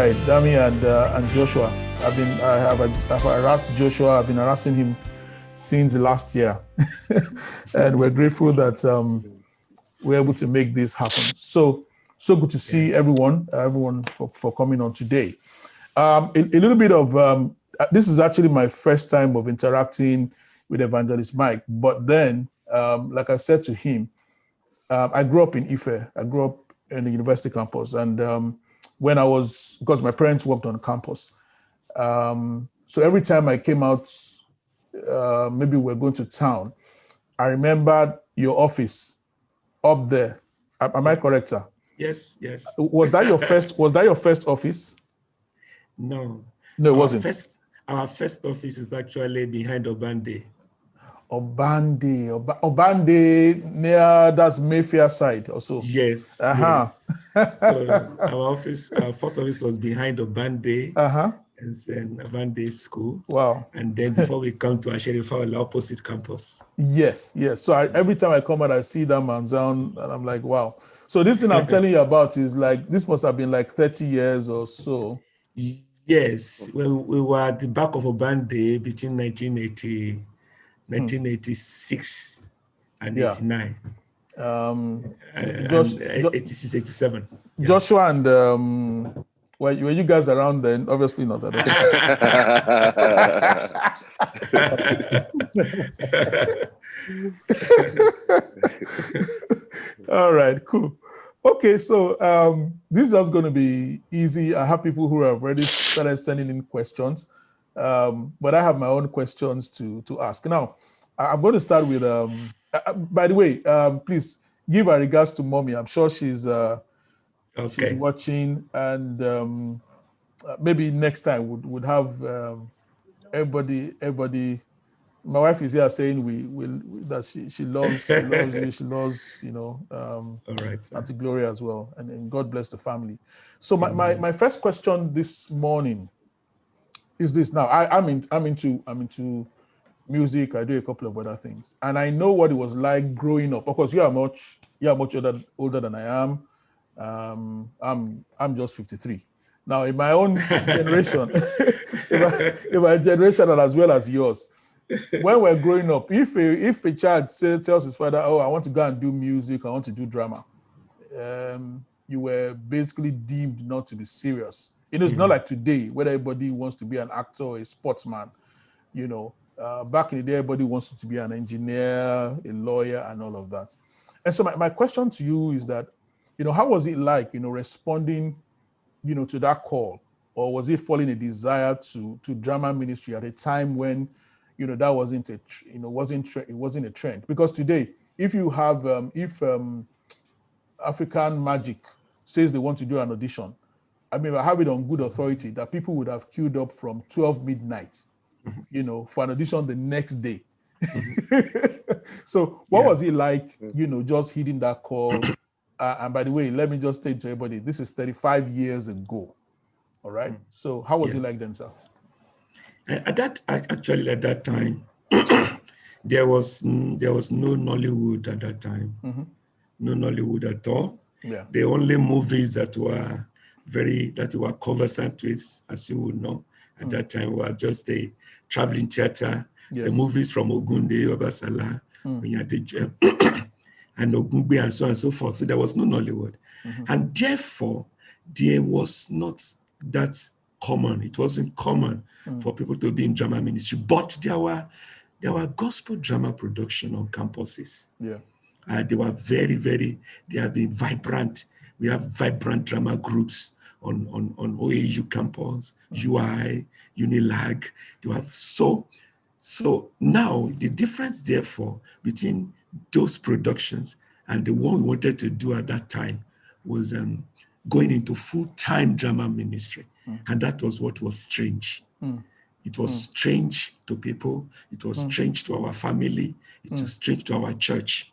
Fireside, Dami and Joshua. I've harassed Joshua. I've been harassing him since last year, and we're grateful that we're able to make this happen. So good to see everyone for coming on today. A little bit of this is actually my first time of interacting with Evangelist Mike, but then, like I said to him, I grew up in Ife. I grew up in the university campus, and when I was, because my parents worked on campus, so every time I came out, maybe we're going to town, I remembered your office up there. Am I correct, sir? Yes. Was that your first? Was that your first office? No, it wasn't. Our first office is actually behind Obande. Obande near that's Mayfair side also. Yes. Yes. So our first office was behind Obande. And then Obande School. Wow. And then before we come to Asherifa, opposite campus. Yes. So every time I come out, I see that manzan, and I'm like, wow. So this thing I'm telling you about is like, this must have been like 30 years or so. Yes. Well, we were at the back of Obande between 1986 and 89. 86, 87. Yeah. Joshua and were you guys around then? Obviously not. All right, cool. Okay, so this is just going to be easy. I have people who have already started sending in questions, but I have my own questions to ask. Now, I'm going to start with, by the way, please give our regards to Mommy. I'm sure she's watching, and maybe next time would have everybody. My wife is here saying that she loves you. She loves all right, Auntie Gloria as well, and God bless the family. So my first question this morning is this. Now I'm into music. I do a couple of other things, and I know what it was like growing up. Of course, you are much older than I am. I'm just 53 now. In my own generation, in my generation, and as well as yours, when we're growing up, if a child tells his father, "Oh, I want to go and do music, I want to do drama," you were basically deemed not to be serious. It's not like today, where everybody wants to be an actor or a sportsman. Back in the day, everybody wants to be an engineer, a lawyer, and all of that. And so my question to you is that, how was it like, responding, to that call, or was it following a desire to drama ministry at a time when, that wasn't a trend? Because today, if you have, African Magic says they want to do an audition, I have it on good authority that people would have queued up from 12 midnight, for an audition the next day. So what was it like, just hitting that call? And by the way, let me just say to everybody, this is 35 years ago. All right. So how was it like then, sir? At that time, there was no Nollywood at that time. No Nollywood at all. Yeah. The only movies that were conversant with, as you would know, at that time were just the traveling theater, the movies from Ogunde, Obasala, and Ogungbe, and so on and so forth. So there was no Nollywood. And therefore, there was not that common. It wasn't common for people to be in drama ministry. But there were gospel drama production on campuses. Yeah. They were they have been vibrant. We have vibrant drama groups on OAU campus, UI, Unilag. They have so now the difference therefore between those productions and the one we wanted to do at that time was going into full-time drama ministry. And that was what was strange. It was strange to people. It was strange to our family. It was strange to our church.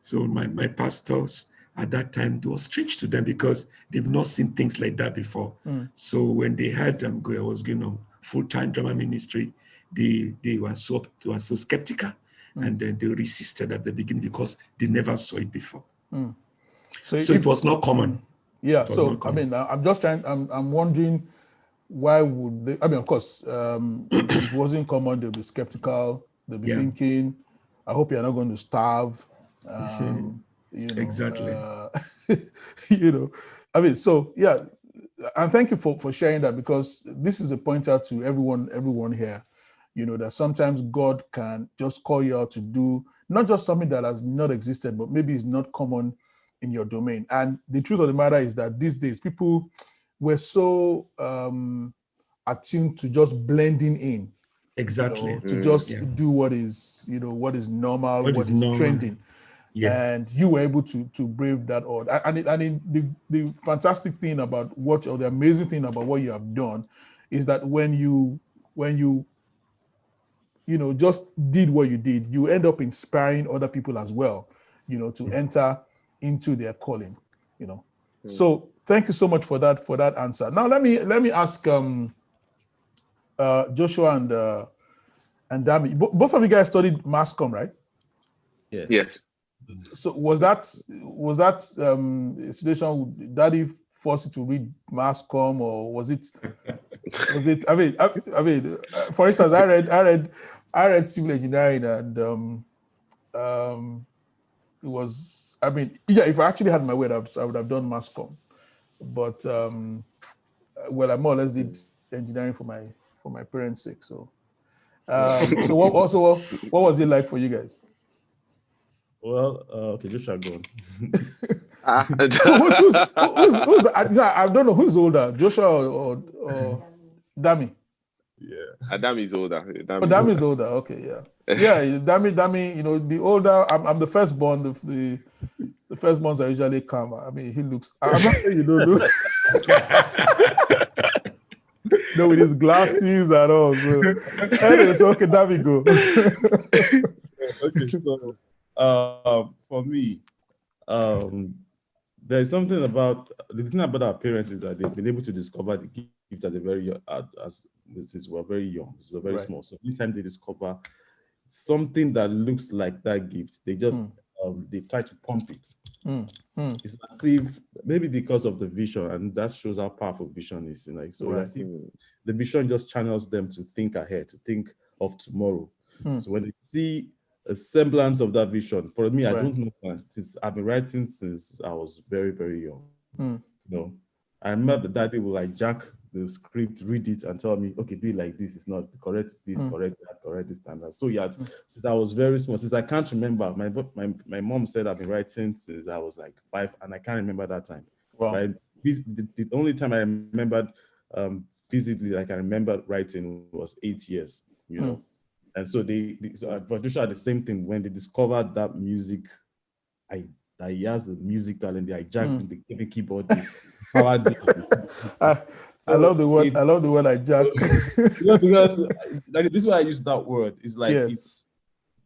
So my pastors at that time, it was strange to them because they've not seen things like that before. So when they heard I was going on full-time drama ministry, they were so skeptical, and then they resisted at the beginning because they never saw it before. So it was not common. Yeah. It was So not common. I'm just trying. I'm wondering why would they? Of course, if it wasn't common, they'll be skeptical. They'll be Yeah, thinking, "I hope you're not going to starve." Um, you know, exactly. you know. So yeah, and thank you for sharing that, because this is a pointer to everyone here. That sometimes God can just call you out to do not just something that has not existed, but maybe is not common in your domain. And the truth of the matter is that these days people were so attuned to just blending in, Exactly. to just Yeah. do what is normal, What what is is normal? trending. Yes. And you were able to brave that odd. The fantastic thing about or the amazing thing about what you have done is that when you just did what you did, you end up inspiring other people as well, to enter into their calling, So thank you so much for that answer. Now let me ask Joshua and Dami. Both of you guys studied mass comm, right? Yes. So was that a situation with Daddy forced you to read mass comm, or was it for instance, I read civil engineering, and it was, yeah, if I actually had my way, I would have done mass comm. But well, I more or less did engineering for my parents' sake. So so what was it like for you guys? Well, okay, Joshua, go on. Who's I don't know who's older, Joshua or Dami? Yeah. Dami's older. Dami is older. Okay, yeah. Yeah, Dami, the older, I'm the firstborn. The firstborns are usually calm. He looks, I'm not saying you don't know. No, with his glasses and all. So. Anyway, so okay, Dami, go. Okay, so for me, there's something about the thing about our parents is that they've been able to discover the gift at a very young, since we're very young, since we're very Right. small. So anytime they discover something that looks like that gift, they just they try to pump it. It's as if maybe because of the vision, and that shows how powerful vision is. So Right. as if the vision just channels them to think ahead, to think of tomorrow. So when they see a semblance of that vision, for me, I Right. don't know, since I've been writing since I was very, very young. I remember the daddy will like jack the script, read it, and tell me, okay, do it like this. It's not correct. This correct that, correct this standard. So yeah, since I was very small, since I can't remember, my mom said I've been writing since I was like 5, and I can't remember that time. Wow. Right? The only time I remembered physically, like I remember writing, was 8 years. And so for Joshua, the same thing. When they discovered that music, that he has the music talent, they hijacked the keyboard. I love the word. I love the word hijack. Because like, this is why I use that word. It's like Yes.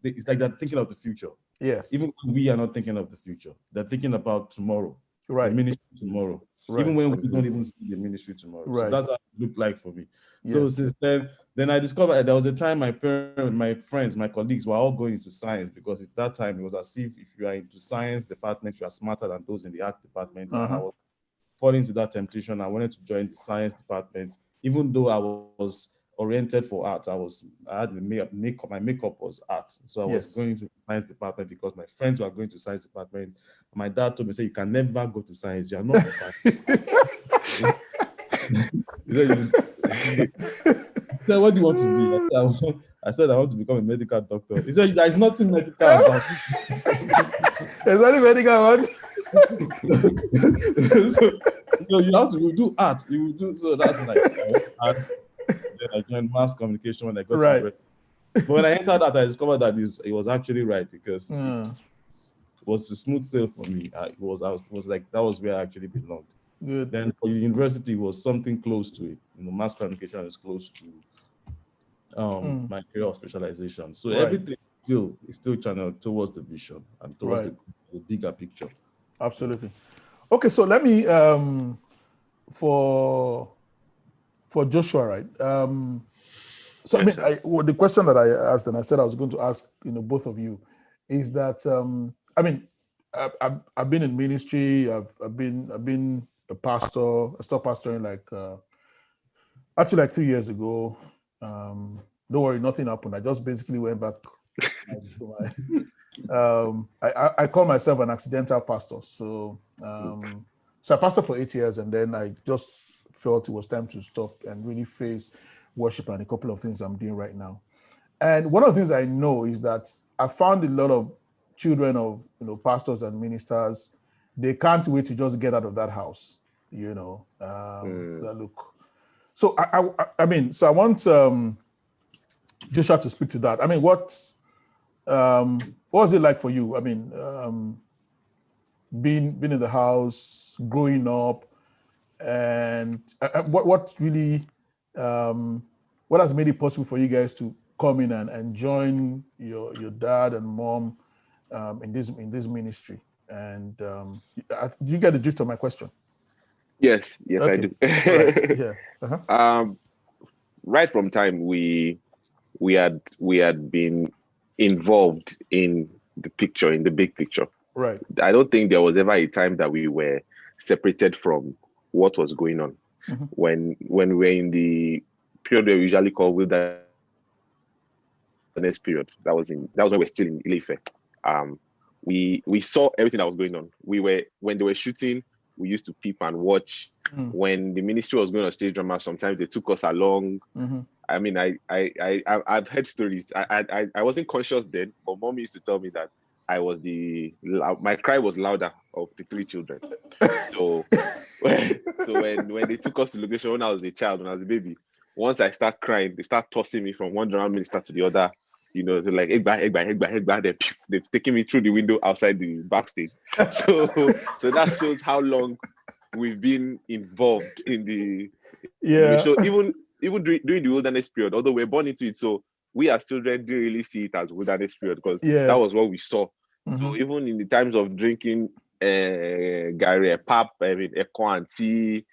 it's like they're thinking of the future. Yes. Even when we are not thinking of the future, they're thinking about tomorrow. Right. The ministry tomorrow. Right. Even when we don't even see the ministry tomorrow. Right. So that's how it looked like for me. Yes. So since then I discovered there was a time my parents, my friends, my colleagues were all going into science, because at that time it was as if you are into science department, you are smarter than those in the art department. And I was falling into that temptation. I wanted to join the science department, even though I was oriented for art. I had my makeup was art. So I was going to the science department because my friends were going to science department. And my dad told me, say, you can never go to science. You are not for science. He said, what do you want to be? I said, I want to become a medical doctor. He said, there's nothing medical about it. There's nothing medical about it. So, you have to do art. You will do, so that's like art. Then I joined mass communication when I got to grade. But when I entered that, I discovered that it was actually right, because it was a smooth sail for me. It was like that was where I actually belonged. Good. Then for university, was something close to it. Mass communication is close to my area of specialization. So everything is still channeled towards the vision and towards the bigger picture. Absolutely. Okay, so let me for Joshua, right? So I mean, the question that I asked, and I said I was going to ask, both of you, is that I mean, I've been in ministry. I've been a pastor. I stopped pastoring actually like 3 years ago. Don't worry, nothing happened. I just basically went back to my. I call myself an accidental pastor. So I pastored for 8 years, and then I just felt it was time to stop and really face worship and a couple of things I'm doing right now. And one of the things I know is that I found a lot of children of pastors and ministers, they can't wait to just get out of that house. That look. So I mean, so I want Joshua to speak to that. I mean, what was it like for you? I mean, being in the house, growing up, and what really what has made it possible for you guys to come in and join your dad and mom in this ministry? And do you get the gist of my question? Yes, Okay. I do. Right. Yeah. Uh-huh. Right from time we had been involved in the picture, in the big picture. Right. I don't think there was ever a time that we were separated from what was going on. Mm-hmm. When we were in the period we usually call wilderness period, that was when we were still in Ile-Ife. We saw everything that was going on. When they were shooting, we used to peep and watch. When the ministry was going on stage drama, sometimes they took us along. Mm-hmm. I mean, I've heard stories. I wasn't conscious then, but mom used to tell me that my cry was louder of the 3 children. So when they took us to location when I was a child, when I was a baby, once I start crying, they start tossing me from one drama minister to the other. They're like, Egba. They've taken me through the window outside the backstage. So that shows how long we've been involved in the show. Even during the wilderness period, although we're born into it, so we as children didn't really see it as wilderness period because that was what we saw. Mm-hmm. So even in the times of drinking Gary, pap, Eko and tea,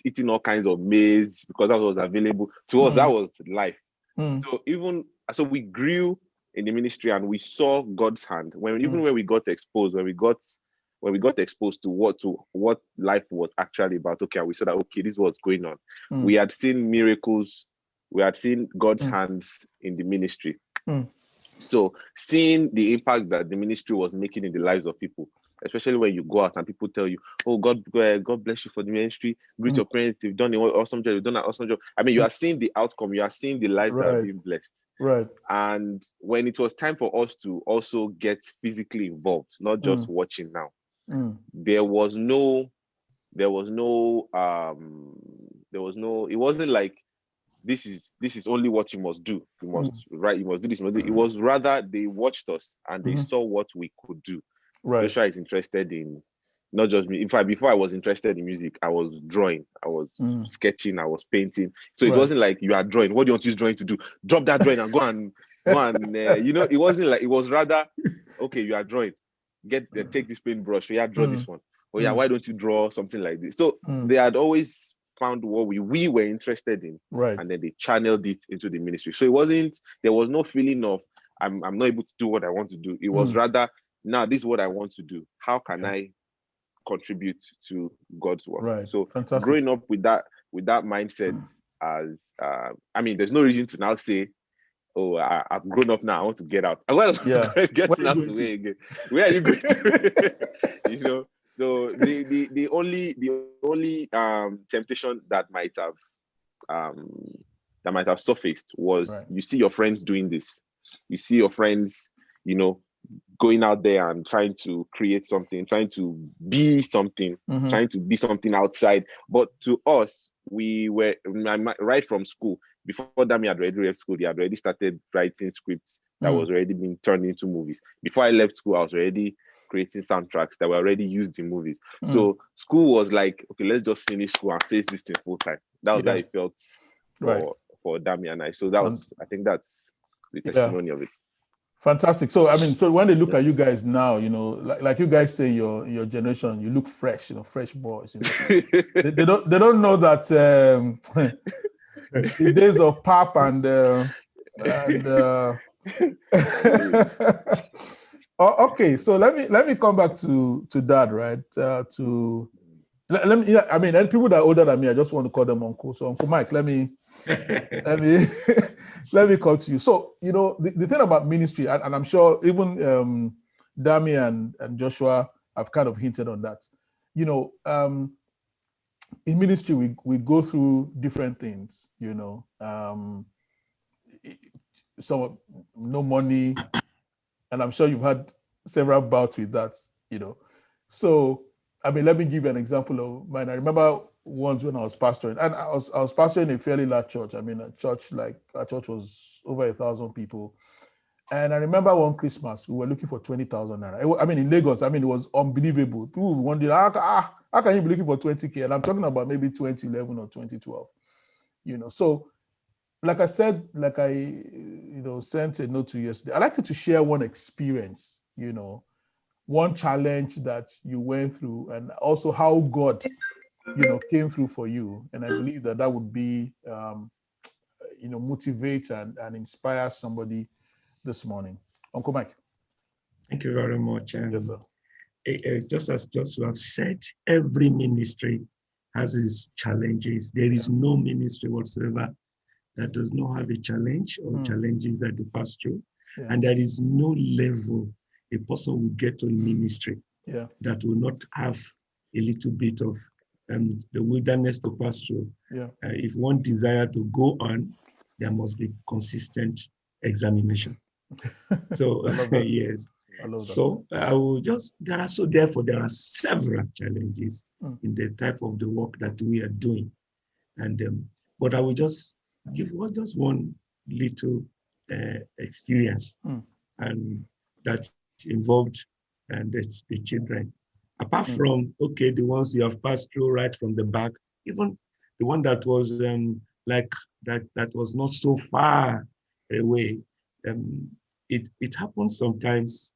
eating all kinds of maize because that was available to us, that was life. So we grew in the ministry and we saw God's hand when we got exposed, when we got exposed to what life was actually about. Okay, and we saw that this is what's going on. We had seen miracles, we had seen God's hands in the ministry. So seeing the impact that the ministry was making in the lives of people, especially when you go out and people tell you, "Oh, God bless you for the ministry. Greet your parents. They've done an awesome job. They've done an awesome job." I mean, you are seeing the outcome. You are seeing the lives that are being blessed. Right. And when it was time for us to also get physically involved, not just watching now, it wasn't like this is only what you must do. You must you must do this. It was rather they watched us and they saw what we could do. Right. Joshua is interested in not just me. In fact, before I was interested in music, I was drawing, I was sketching, I was painting. So it wasn't like you are drawing. What do you want to use drawing to do? Drop that drawing and go and it wasn't like, it was rather, okay, you are drawing. Take this paintbrush. Yeah, draw this one. Oh yeah, why don't you draw something like this? So they had always found what we were interested in, and then they channeled it into the ministry. So there was no feeling of I'm not able to do what I want to do. It was rather, now this is what I want to do. How can I contribute to God's work? Right. So fantastic. Growing up with that mindset, as I mean, there's no reason to now say, "Oh, I've grown up now. I want to get out." Well, getting out the way again. Where are you going to? So the only temptation that might have surfaced was you see your friends doing this. You see your friends, going out there and trying to create something, trying to be something, trying to be something outside. But to us, we were right from school. Before Dami had already left school, they had already started writing scripts that was already being turned into movies. Before I left school, I was already creating soundtracks that were already used in movies. So school was like, okay, let's just finish school and face this thing full time. That was how it felt for Dami and I. So I think that's the testimony of it. Fantastic. So I mean, so when they look at you guys now, like you guys say, your generation, you look fresh, fresh boys. they don't know that the days of pap and okay. So let me come back to that, right? To let me. Yeah, I mean, and people that are older than me, I just want to call them uncle. So, Uncle Mike, let me let me come to you. So, the thing about ministry, and I'm sure even Dami and Joshua have kind of hinted on that. In ministry, we go through different things. Some no money, and I'm sure you've had several bouts with that. So I mean, let me give you an example of mine. I remember once when I was pastoring, and I was pastoring a fairly large church. I mean, our church was over 1,000 people. And I remember one Christmas, we were looking for 20,000 naira. I mean, in Lagos, I mean, it was unbelievable. People were wondering, how can you be looking for 20K? And I'm talking about maybe 2011 or 2012. So like I said, like I, sent a note to you yesterday, I'd like you to share one experience, one challenge that you went through, and also how God, came through for you. And I believe that would be, motivate and inspire somebody this morning. Uncle Mike. Thank you very much. Yes, sir. Just as Joshua have said, every ministry has its challenges. There is no ministry whatsoever that does not have a challenge or challenges that they pass through. Yeah. And there is no level a person will get to in ministry that will not have a little bit of the wilderness to pass through. Yeah. If one desire to go on, there must be consistent examination. So yes. So I will just there are several challenges in the type of the work that we are doing, and but I will just give just one little experience, and that's involved, and that's the children. Apart from the ones you have passed through right from the back, even the one that was that was not so far away. It happens sometimes.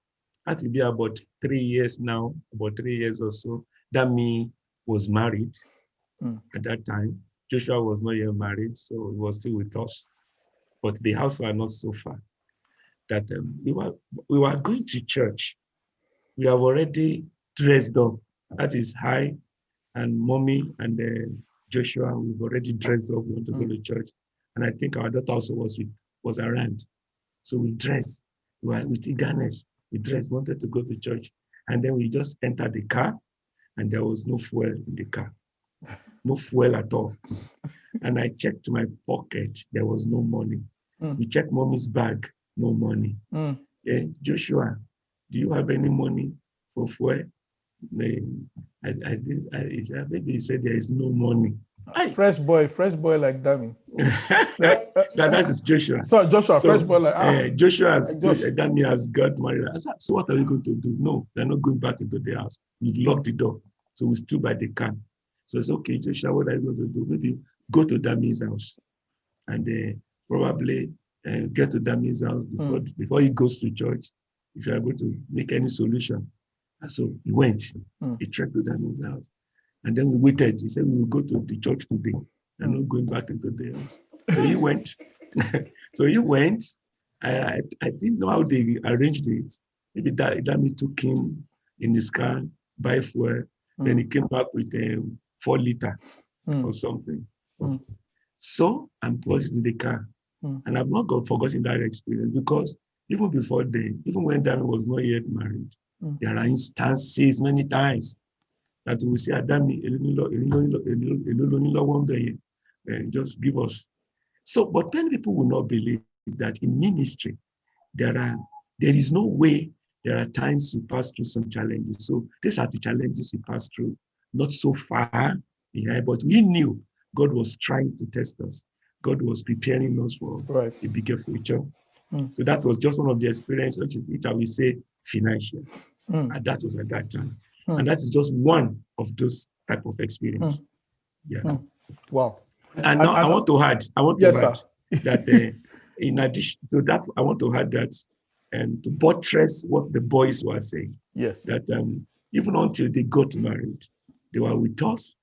Had to be about 3 years now, about 3 years or so. Dami was married at that time. Joshua was not yet married, so he was still with us. But the house were not so far. That we were going to church. We have already dressed up. That is high, and mommy and Joshua, we've already dressed up. We want to go to church, and I think our daughter also was around. So we dressed. We were with eagerness. We dressed, wanted to go to church. And then we just entered the car, and there was no fuel in the car. No fuel at all. And I checked my pocket. There was no money. We checked mommy's bag. No money. Joshua, do you have any money for fuel? Maybe he said there is no money. Fresh boy like Dami. That is Joshua. So Joshua, fresh boy like Joshua Dami has got married. I said, so what are we going to do? No, they're not going back into the house. We've locked the door. So we stood by the car. So it's okay, Joshua, what are you going to do? Maybe go to Dami's house and probably get to Dami's house before he goes to church, if you are going to make any solution. And so he went. He trekked to Dami's house. And then we waited. He said, we will go to the church today. I'm not going back into the house. So he went. I didn't know how they arranged it. Maybe Dami took him in his car, buy fuel. Then he came back with 4 liter or something. So I'm plugged in the car. And I've not forgotten that experience, because even before then, even when Dami was not yet married, there are instances many times that we say, Dami, just give us. So, but many people will not believe that in ministry, there is no way. There are times you pass through some challenges. So these are the challenges we pass through, not so far behind, but we knew God was trying to test us. God was preparing us for a bigger future. So that was just one of the experiences, which I will say financial. And that was at that time. And that is just one of those type of experience. Yeah. Wow. And now I want to add that in addition to that, I want to add that to buttress what the boys were saying. Yes. That even until they got married, they were with us.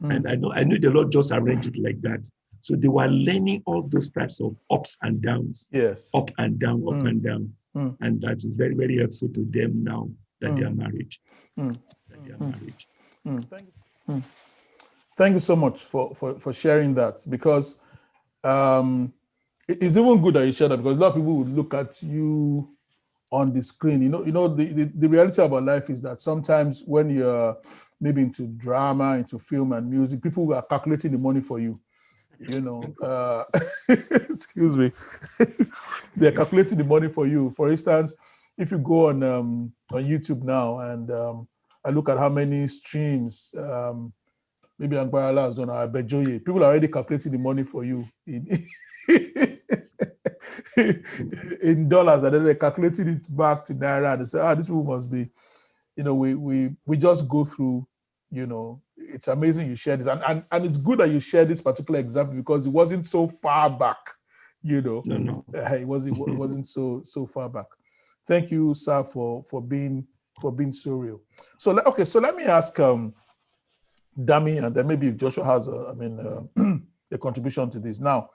And I knew the Lord just arranged it like that. So they were learning all those types of ups and downs. Yes. Up and down, up and down. And that is very, very helpful to them now that they are married. That they are married. Thank you so much for sharing that, because it's even good that you share that, because a lot of people would look at you on the screen. The reality about life is that sometimes when you're maybe into drama, into film and music, people are calculating the money for you. Excuse me. They're calculating the money for you. For instance, if you go on YouTube now and I look at how many streams maybe Angbarala has done, or Abejoye, people are already calculating the money for you in dollars, and then they're calculating it back to Naira, and they say, this people must be, we just go through, it's amazing you share this. And it's good that you share this particular example, because it wasn't so far back, No. It wasn't so far back. Thank you, sir, for being so real. So let me ask Dami, and then maybe if Joshua has a contribution to this. Now,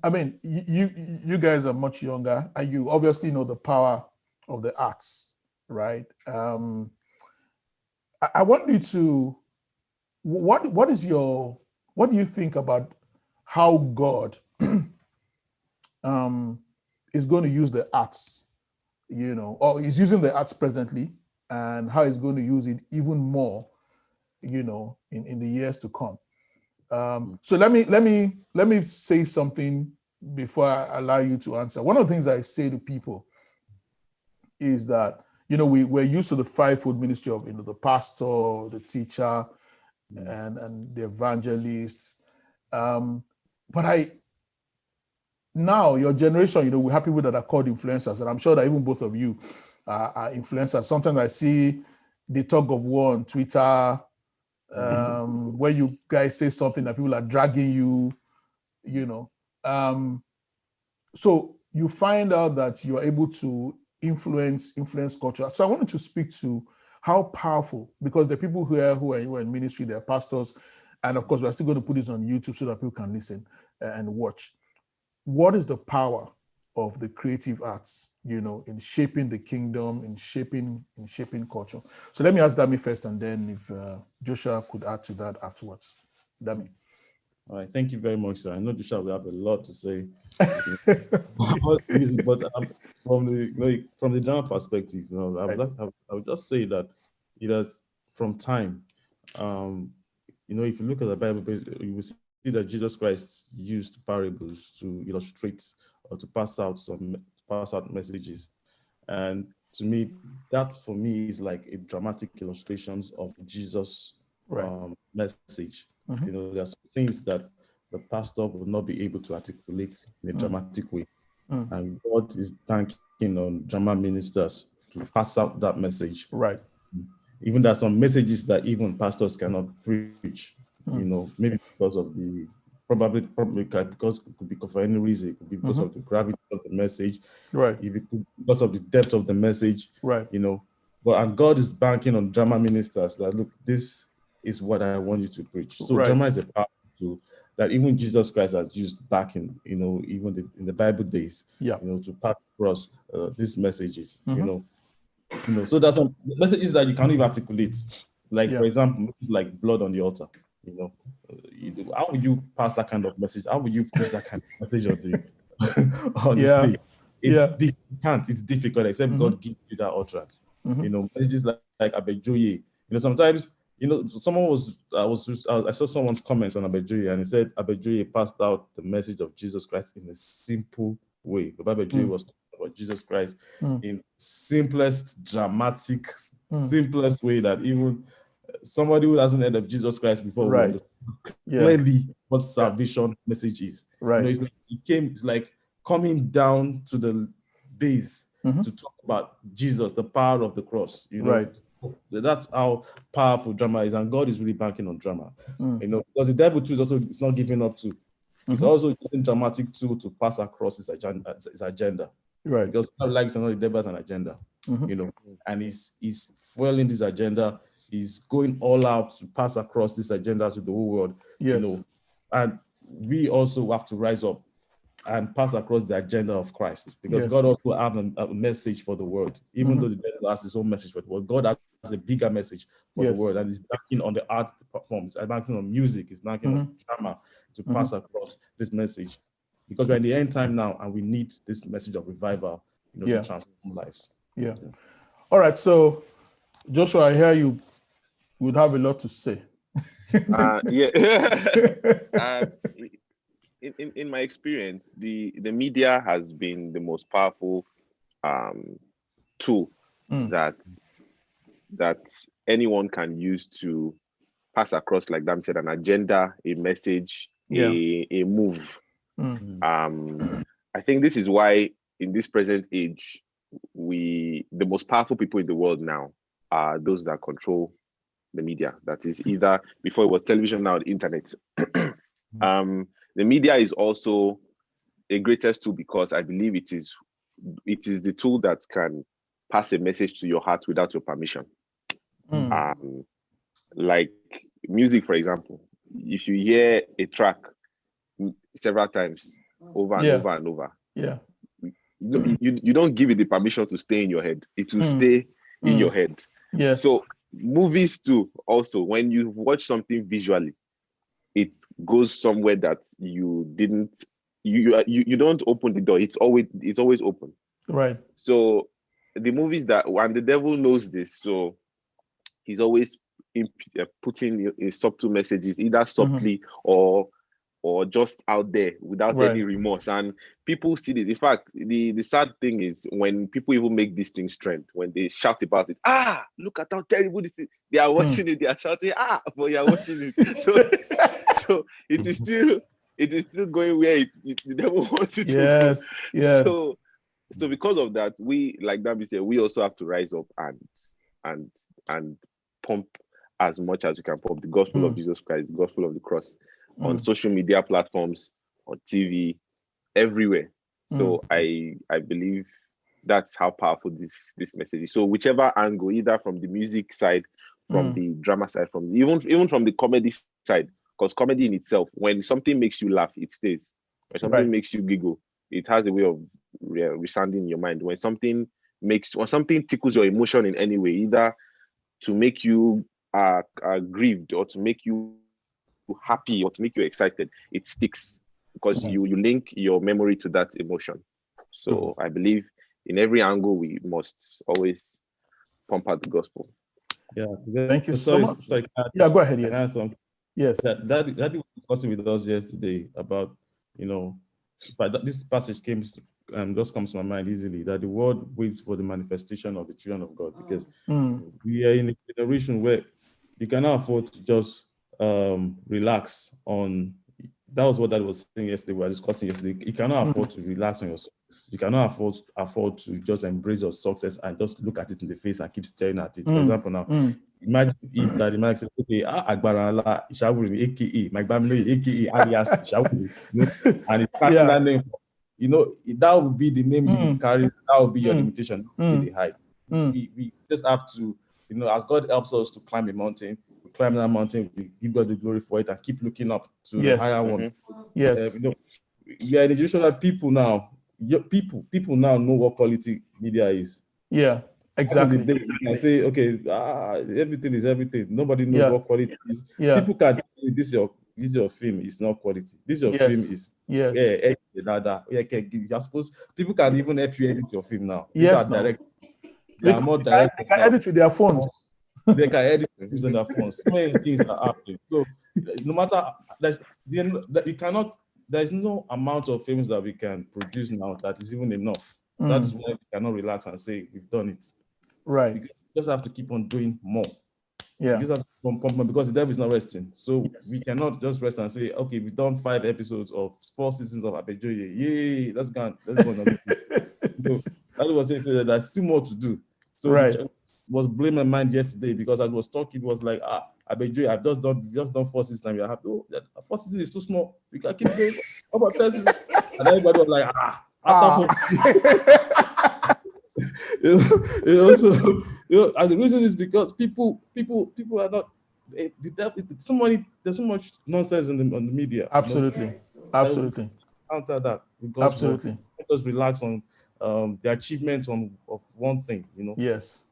I mean, you guys are much younger, and you obviously know the power of the arts, right? I want you to, what do you think about how God is going to use the arts, or is using the arts presently, and how he's going to use it even more, in the years to come. So let me say something before I allow you to answer. One of the things I say to people is that, we're used to the fivefold ministry of, the pastor, the teacher, and the evangelist. But now your generation, we have people that are called influencers, and I'm sure that even both of you are influencers. Sometimes I see the tug of war on Twitter, where you guys say something that people are dragging you, so you find out that you're able to influence culture. So I wanted to speak to how powerful, because the people who are in ministry, they're pastors, and of course we're still going to put this on YouTube so that people can listen and watch. What is the power of the creative arts, in shaping the kingdom, in shaping culture? So let me ask Dami first, and then if Joshua could add to that afterwards. Dami. All right, thank you very much, sir. I know Joshua will have a lot to say about music, but from the drama perspective, I would just say that it has, from time, if you look at the Bible, you will see that Jesus Christ used parables to illustrate or to pass out messages, and to me, that for me is like a dramatic illustrations of Jesus' message. Mm-hmm. There are some things that the pastor will not be able to articulate in a dramatic way, and God is thanking on drama ministers to pass out that message. Right. Even there are some messages that even pastors cannot preach. Maybe because of the probably because it could be for any reason. It could be because of the gravity of the message, right? Because of the depth of the message, right? And God is banking on drama ministers that, look, this is what I want you to preach. So drama is a powerful tool that even Jesus Christ has used back in, even in the Bible days, to pass across these messages, So there's some messages that you can't even articulate, like for example, like blood on the altar. How would you pass that kind of message? How would you preach that kind of message on the stage? It's difficult, except God gives you that utterance. Messages like Abejoye. Sometimes, I saw someone's comments on Abejoye, and he said Abejoye passed out the message of Jesus Christ in a simple way. The Abejoye was talking about Jesus Christ in simplest, dramatic, simplest way that even somebody who hasn't heard of Jesus Christ before will clearly what salvation message is. It's like coming down to the base to talk about Jesus, the power of the cross. That's how powerful drama is, and God is really banking on drama. Because the devil too is not giving up to. It's also using dramatic tool to pass across his agenda. Because God likes to know the devil has an agenda. And he's fueling this agenda. He's going all out to pass across this agenda to the whole world. And we also have to rise up and pass across the agenda of Christ, because God also has a message for the world. Even though the devil has his own message for the world, God has a bigger message for the world, and it's banking on the art forms, it's banking on music, it's banking on drama to pass across this message. Because we're in the end time now, and we need this message of revival, to transform lives. Yeah. All right. So, Joshua, I hear you would have a lot to say. In my experience, the media has been the most powerful tool that anyone can use to pass across, like Dam said, an agenda, a message, a move. I think this is why in this present age, the most powerful people in the world now are those that control the media. That is either, before it was television, now the internet. The media is also a greatest tool because I believe it is the tool that can pass a message to your heart without your permission. Like music, for example, if you hear a track several times over and over and over, you don't give it the permission to stay in your head. It will stay in your head. Yes. So movies too, also, when you watch something visually, it goes somewhere that you don't open the door. It's always open. Right. So the movies and the devil knows this, so he's always putting subtle messages, either subtly or just out there without any remorse. And people see this. In fact, the sad thing is when people even make these things trend, when they shout about it, look at how terrible this is. They are watching it, they are shouting, but you are watching it. So it is still going where the devil wants it to go. Yes. So because of that, we, like Dami said, we also have to rise up and pump as much as we can pump the gospel of Jesus Christ, the gospel of the cross, on social media platforms, on TV, everywhere. So I believe that's how powerful this message is. So whichever angle, either from the music side, from the drama side, from even from the comedy side, because comedy in itself, when something makes you laugh, it stays. When something makes you giggle, it has a way of resounding in your mind. When something tickles your emotion in any way, either to make you grieved or to make you happy or to make you excited, it sticks because you link your memory to that emotion. So I believe in every angle we must always pump out the gospel. Thank you so much. Sorry, go ahead. Yes. That was discussing with us yesterday about, but this passage just comes to my mind easily, that the world waits for the manifestation of the children of God, because we are in a generation where you cannot afford to just relax on. That was what I was saying yesterday. We were discussing yesterday. You cannot afford to relax on your success. You cannot afford to just embrace your success and just look at it in the face and keep staring at it. For example, now, imagine if that the man says, okay, Agbarala Ishawuri, aka Mike-Bamilove, aka alias Ishawuri, and it's that name. That would be the name you carry. That would be your limitation. The height. We just have to, as God helps us to climb a mountain, we climb that mountain, we give God the glory for it and keep looking up to the higher one. Yes. We are in a situation that people now know what quality media is. Yeah, exactly. I say, okay, everything is everything. Nobody knows what quality is. People can tell you this your film is not quality. This your film is people can even help you edit your film now. People are direct. They are more direct. They can edit with their phones. They can edit using their phones. So many things are happening. So no matter there's no amount of films that we can produce now that is even enough. That is why we cannot relax and say we've done it. Right. We just have to keep on doing more. Yeah. We just have to pump because the devil is not resting. So we cannot just rest and say, okay, we've done 5 episodes of 4 seasons of Abejoye. Yay, let's go. So that was saying that there's still more to do. So was blowing my mind yesterday because as I was talking, it was like, Abejoye, I've just done 4 seasons and we are happy. 4 seasons is too small. We can keep going. How about 10 seasons? And everybody was like, and the reason is because people are not. There's so much nonsense on the media. Absolutely. Counter that. Absolutely. Let us relax on the achievements of one thing. Yes.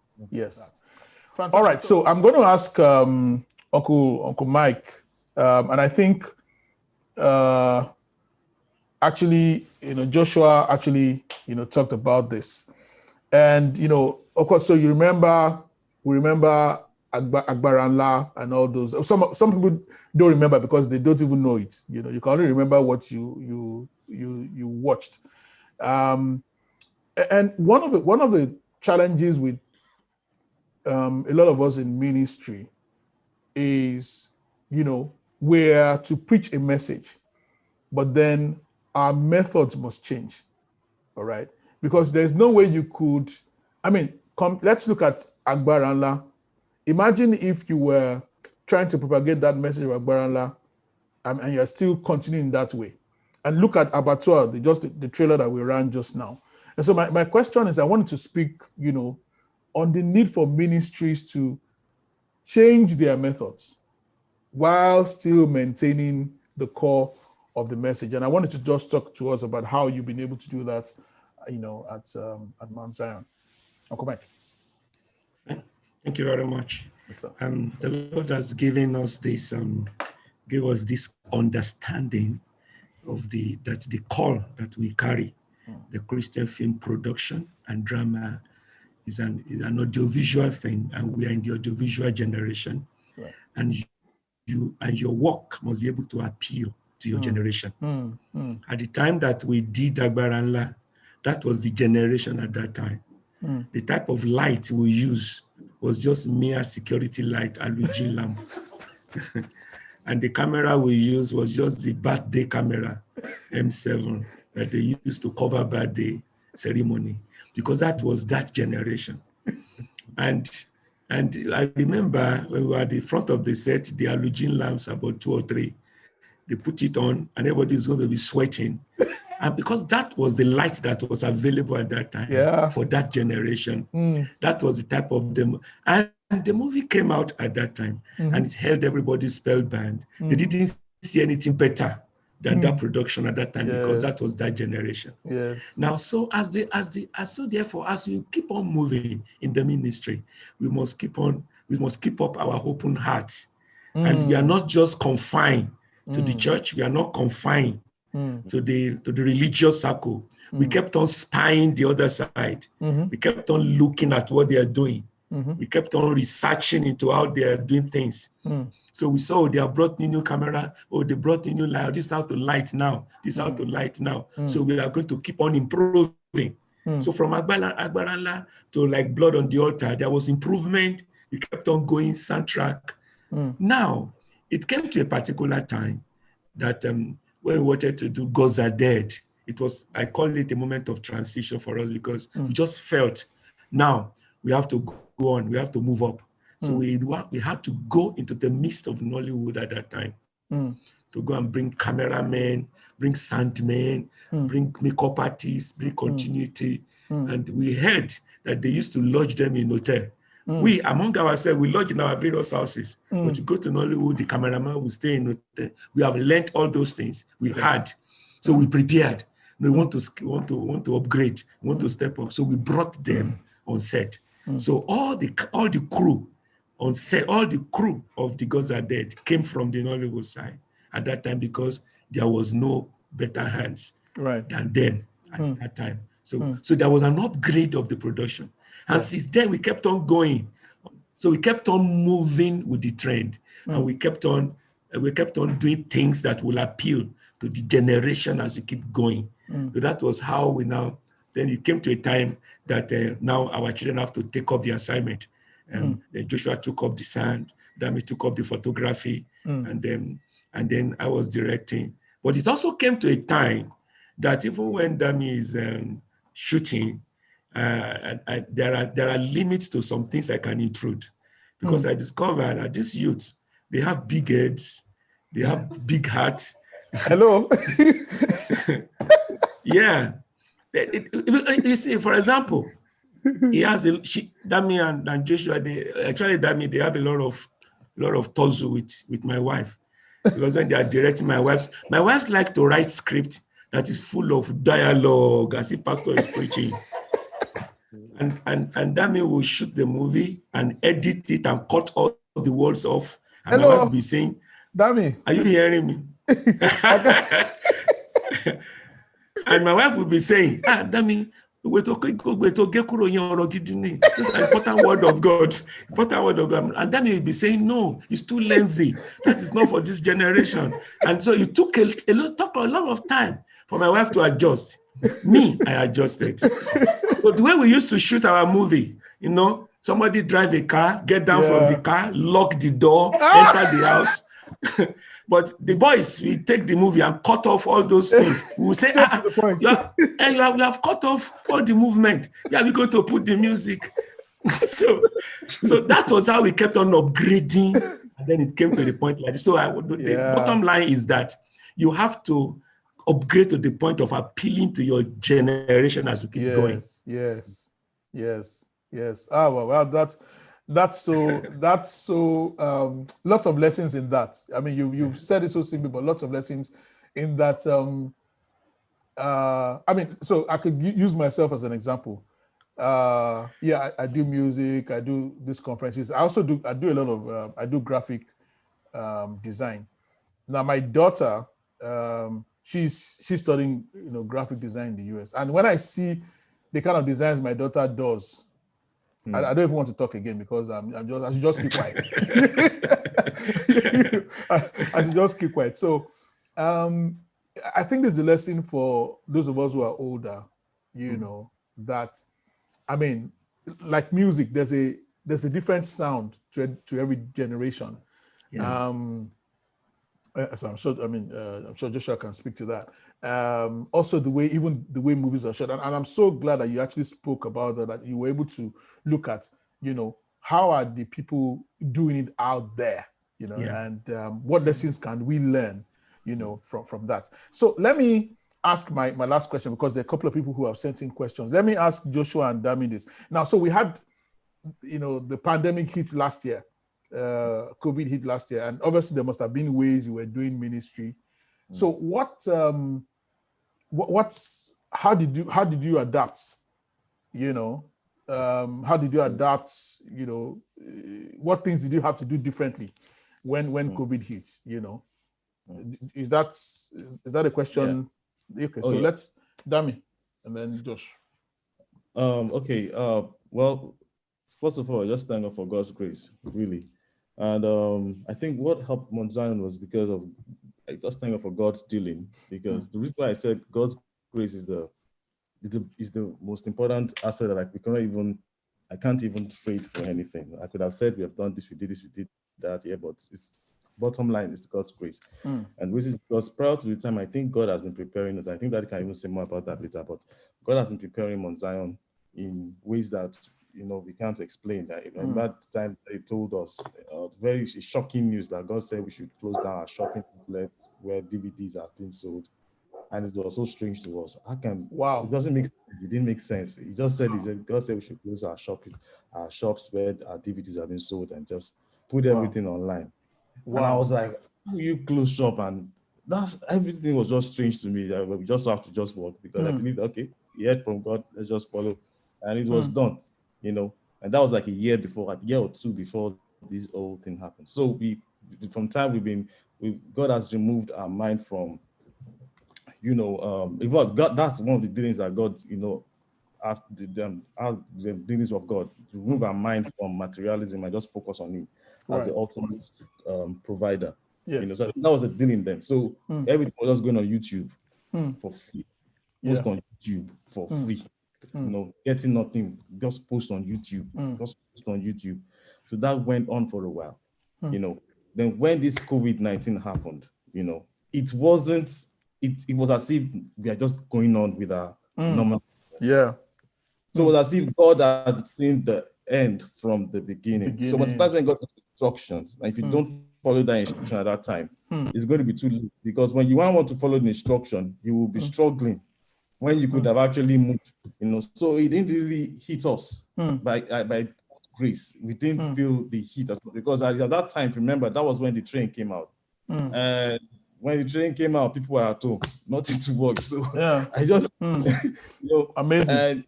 All right, so I'm going to ask Uncle Mike, and I think actually, Joshua actually, talked about this, and of course, so we remember Agbaranla and all those. Some people don't remember because they don't even know it. You can only remember what you watched. And one of the challenges with a lot of us in ministry is, we're to preach a message, but then our methods must change. All right, because there's no way you could. Let's look at Agbaranla. Imagine if you were trying to propagate that message of Agbaranla, and you're still continuing that way. And look at Abattoir, the trailer that we ran just now. And so my question is, I wanted to speak, on the need for ministries to change their methods while still maintaining the core of the message. And I wanted to just talk to us about how you've been able to do that, at Mount Zion. Uncle Mike. Thank you very much. Yes, sir. The Lord has given us this, gave us this understanding of the call that we carry. The Christian film production and drama is an audiovisual thing, and we are in the audiovisual generation. Right. And your work must be able to appeal to your generation. At the time that we did Agbaranla, that was the generation at that time. The type of light we use was just mere security light, halogen lamp. And the camera we used was just the birthday camera, M7, that they used to cover birthday ceremony, because that was that generation. And I remember when we were at the front of the set, the halogen lamps, about 2 or 3, they put it on and everybody's going to be sweating. And because that was the light that was available at that time for that generation, that was the type of them. And the movie came out at that time, and it held everybody spellbound. They didn't see anything better than that production at that time, because that was that generation. Yes. Now, so therefore, as we keep on moving in the ministry, we must keep up our open hearts. And we are not just confined to the church. We are not confined to the religious circle. We kept on spying the other side. We kept on looking at what they are doing. We kept on researching into how they are doing things. So we saw they have brought new camera, they brought new light, this is how to light now, this is how to light now. So we are going to keep on improving. So from Agbaranla to like Blood on the Altar, there was improvement. We kept on going soundtrack. Now, it came to a particular time that when we wanted to do Gods Are Dead, I call it a moment of transition for us, because we just felt, now we have to go on, we have to move up. So we had to go into the midst of Nollywood at that time to go and bring cameramen, bring soundmen, bring makeup artists, bring continuity. And we heard that they used to lodge them in hotel. We, among ourselves, we lodge in our various houses. But to go to Nollywood, the cameraman will stay in hotel. We have learned all those things. We had. So we prepared. We want to upgrade, we want to step up. So we brought them on set. So all the crew on set, all the crew of the Gods Are Dead came from the Nollywood side at that time, because there was no better hands than them at that time. So there was an upgrade of the production. And since then, we kept on going. So we kept on moving with the trend. And we kept on doing things that will appeal to the generation as we keep going. So that was how we now, then it came to a time that now our children have to take up the assignment. Then Joshua took up the sound, Dami took up the photography, and then I was directing. But it also came to a time that even when Dami is shooting, there are limits to some things I can intrude, because I discovered that these youths, they have big heads, they have big hearts. Hello. Yeah. You see, for example, Dami and Joshua, they have a lot of tussle with my wife, because when they are directing my wives like to write script that is full of dialogue, as if pastor is preaching. And Dami will shoot the movie and edit it and cut all the words off. And Hello. my wife will be saying, Dami. are you hearing me? And my wife will be saying, Dami, those are important word of God. Important word of God. And then you'll be saying, no, it's too lengthy. That is not for this generation. And so it took a lot of time for my wife to adjust. Me, I adjusted. So the way we used to shoot our movie, somebody drive a car, get down from the car, lock the door, enter the house. But the boys, we take the movie and cut off all those things. We will say, you have cut off all the movement. Yeah, we're going to put the music. so that was how we kept on upgrading. And then it came to the point like this. So the bottom line is that you have to upgrade to the point of appealing to your generation as you keep going. Yes. Well, that's so lots of lessons in that. I mean, you've said it so simply, but lots of lessons in that. I mean, so I could use myself as an example. I do music, I do these conferences. I do a lot of I do graphic design. Now my daughter, she's studying graphic design in the US, and when I see the kind of designs my daughter does, I don't even want to talk again because I should just keep quiet. I should just keep quiet. So I think there's a lesson for those of us who are older, that, I mean, like music, there's a different sound to every generation. Yeah. So I'm sure Joshua can speak to that. Also, the way movies are shot, and I'm so glad that you actually spoke about that you were able to look at, how are the people doing it out there, and what lessons can we learn, from that. So let me ask my last question, because there are a couple of people who have sent in questions. Let me ask Joshua and Dami this. Now, so we had, the pandemic hit last year. COVID hit last year, and obviously there must have been ways you were doing ministry. So how did you adapt? How did you adapt? What things did you have to do differently when COVID hit? Is that a question? Yeah. Okay, so let's Dami and then Josh. Okay. Well, first of all, just thank God for God's grace, really. And I think what helped Mount Zion was because of, I just thank God for God's dealing, because the reason why I said God's grace is the most important aspect that I can't even trade for anything. I could have said we have done this, we did that, but it's bottom line is God's grace. And which is because prior to the time, I think God has been preparing us. I think that I can even say more about that later, but God has been preparing Mount Zion in ways that we can't explain. That that time they told us very shocking news that God said we should close down our shopping outlet where DVDs are being sold, and it was so strange to us. It doesn't make sense. It didn't make sense. He just said God said we should close our shops where our DVDs are being sold and just put everything online. And I was like, how do you close shop? And everything was just strange to me. That we just have to just work, because I believe, okay, he heard from God, let's just follow, and it was done. And that was like a year or two before this whole thing happened. So from time God has removed our mind from, God, that's one of the dealings that God, the dealings of God, to remove our mind from materialism and just focus on Him as the ultimate provider. Yes. So that was a dealing then. So everything was just going on YouTube for free. Post on YouTube for free. Getting nothing, just post on YouTube. Just post on YouTube. So that went on for a while. Then when this COVID-19 happened, it wasn't. It was as if we are just going on with our normal. Yeah. So it was as if God had seen the end from the beginning. So sometimes when God gives instructions, and if you don't follow that instruction at that time, it's going to be too late. Because when you want to follow the instruction, you will be struggling when you could have actually moved. So it didn't really hit us by grace. We didn't feel the heat as well, because at that time, remember, that was when the train came out. And when the train came out, people were at home, nothing to work. So I just, amazing.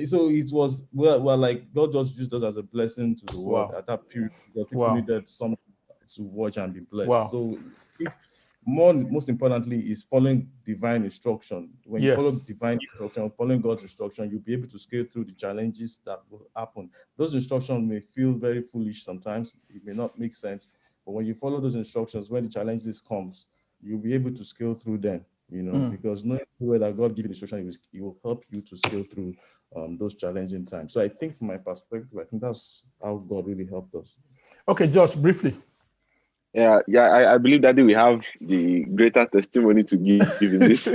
So it was well, like God just used us as a blessing to the world Wow. at that period because people Wow. needed something to watch and be blessed. Wow. So most importantly is following divine instruction. When you follow Yes. divine instruction, following God's instruction, you'll be able to scale through the challenges that will happen. Those instructions may feel very foolish sometimes. It may not make sense. But when you follow those instructions, when the challenges comes, you'll be able to scale through them, because knowing the way that God gives you instruction, He will help you to scale through those challenging times. So I think from my perspective, I think that's how God really helped us. Okay, Josh, briefly. Yeah, I believe that we have the greater testimony to give in this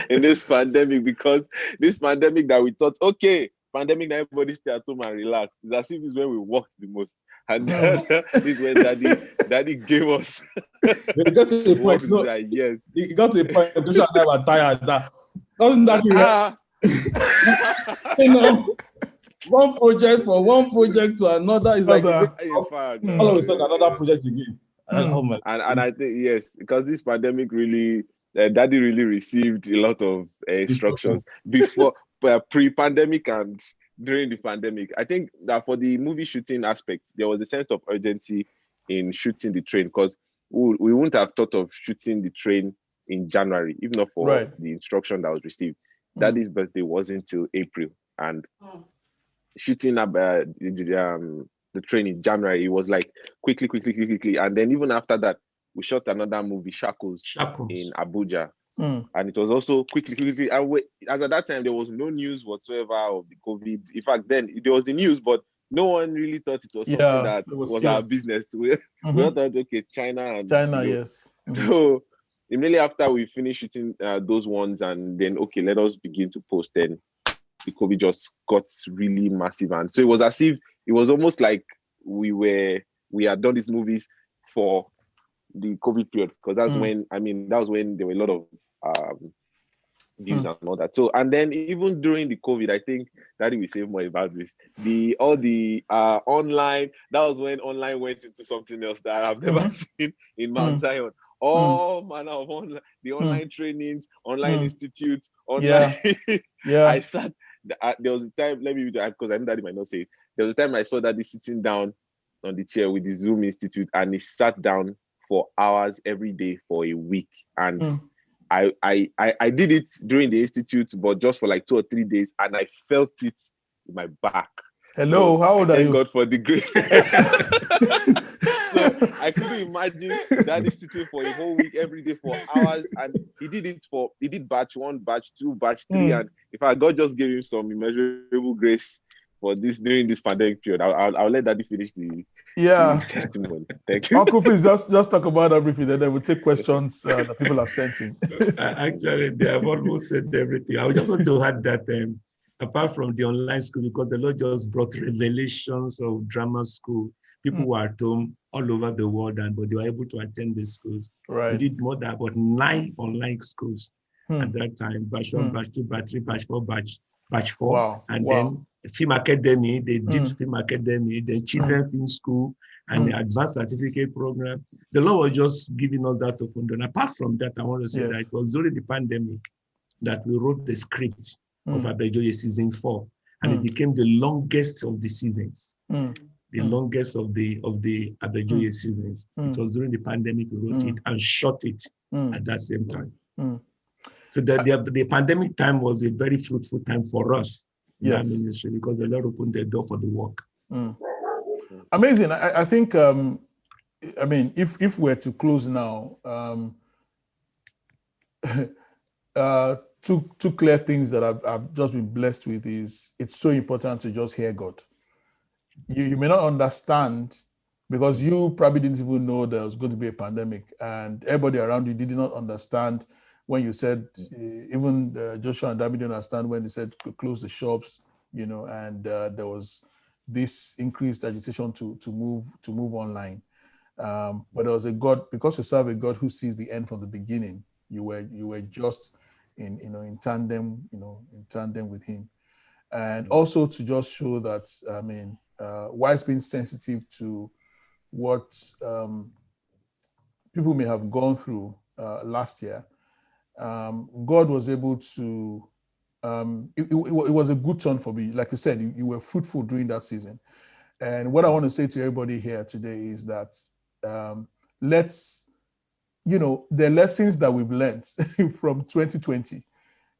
in this pandemic, because this pandemic that we thought, okay, pandemic that everybody stay at home and relax. It's as if it's when we worked the most. And this is when daddy gave us It got to a work point. to No, do that, yes. it got to a point. Joshua and I were tired. That doesn't that one project from one project to another is like Other. all of a sudden another project again. Oh my! And I think yes, because this pandemic really, daddy really received a lot of instructions before, pre-pandemic and during the pandemic. I think that for the movie shooting aspect, there was a sense of urgency in shooting the train, because we wouldn't have thought of shooting the train in January, if not for the instruction that was received. Daddy's birthday wasn't till April, and shooting up the train in January, it was like quickly, and then even after that, we shot another movie, Shackles. In Abuja, and it was also quickly, and as at that time there was no news whatsoever of the COVID. In fact, then there was the news, but no one really thought it was something that was our business. We all thought, okay, China, yes. So immediately after we finished shooting those ones, and then okay, let us begin to post. Then the COVID just got really massive, and so it was as if it was almost like we had done these movies for the COVID period, because that's when that was when there were a lot of views and all that. So, and then even during the COVID, I think Daddy will say more about this. All the online, that was when online went into something else that I've never seen in Mount Zion. All manner of the online trainings, online institutes, online. I sat. There was a time. Let me, because I know Daddy might not say it. There was a time I saw Daddy sitting down on the chair with the Zoom Institute, and he sat down for hours every day for a week. And I did it during the institute, but just for like 2 or 3 days, and I felt it in my back. Hello, how old are you? Thank God for the grace. So I couldn't imagine Daddy sitting for a whole week every day for hours, and he did batch 1, batch 2, batch 3, and in fact, God just gave him some immeasurable grace for this during this pandemic period. I'll let Daddy finish the testimony. Thank you. Uncle, please just talk about everything, and then we'll take questions that people have sent in. Actually, they have almost said everything. I just want to add that apart from the online school, because the Lord just brought revelations of drama school. People were at home all over the world, but they were able to attend the schools. Right. We did more than about 9 online schools at that time. Batch 1, batch 2, batch 3, batch 4, batch 4. Wow. Then Film Academy, they did Film Academy, then Children Film School, and the Advanced Certificate Program. The Lord was just giving us that open door. Apart from that, I want to say that it was during the pandemic that we wrote the script of Bamiloyes season 4, and it became the longest of the seasons. The longest of the Bamiloyes seasons. It was during the pandemic we wrote it and shot it at that same time. So the pandemic time was a very fruitful time for us in that ministry, because the Lord opened the door for the work. Amazing. I think, if we're to close now, two clear things that I've just been blessed with is it's so important to just hear God. You may not understand, because you probably didn't even know there was going to be a pandemic, and everybody around you did not understand when you said, even Joshua and Dami didn't understand when they said close the shops, and there was this increased agitation to move online. But there was a God, because you serve a God who sees the end from the beginning. You were just in tandem with Him, and also to just show that whilst being sensitive to what people may have gone through last year, God was able to it was a good turn for me. Like you said, you were fruitful during that season. And what I want to say to everybody here today is that let's, the lessons that we've learned from 2020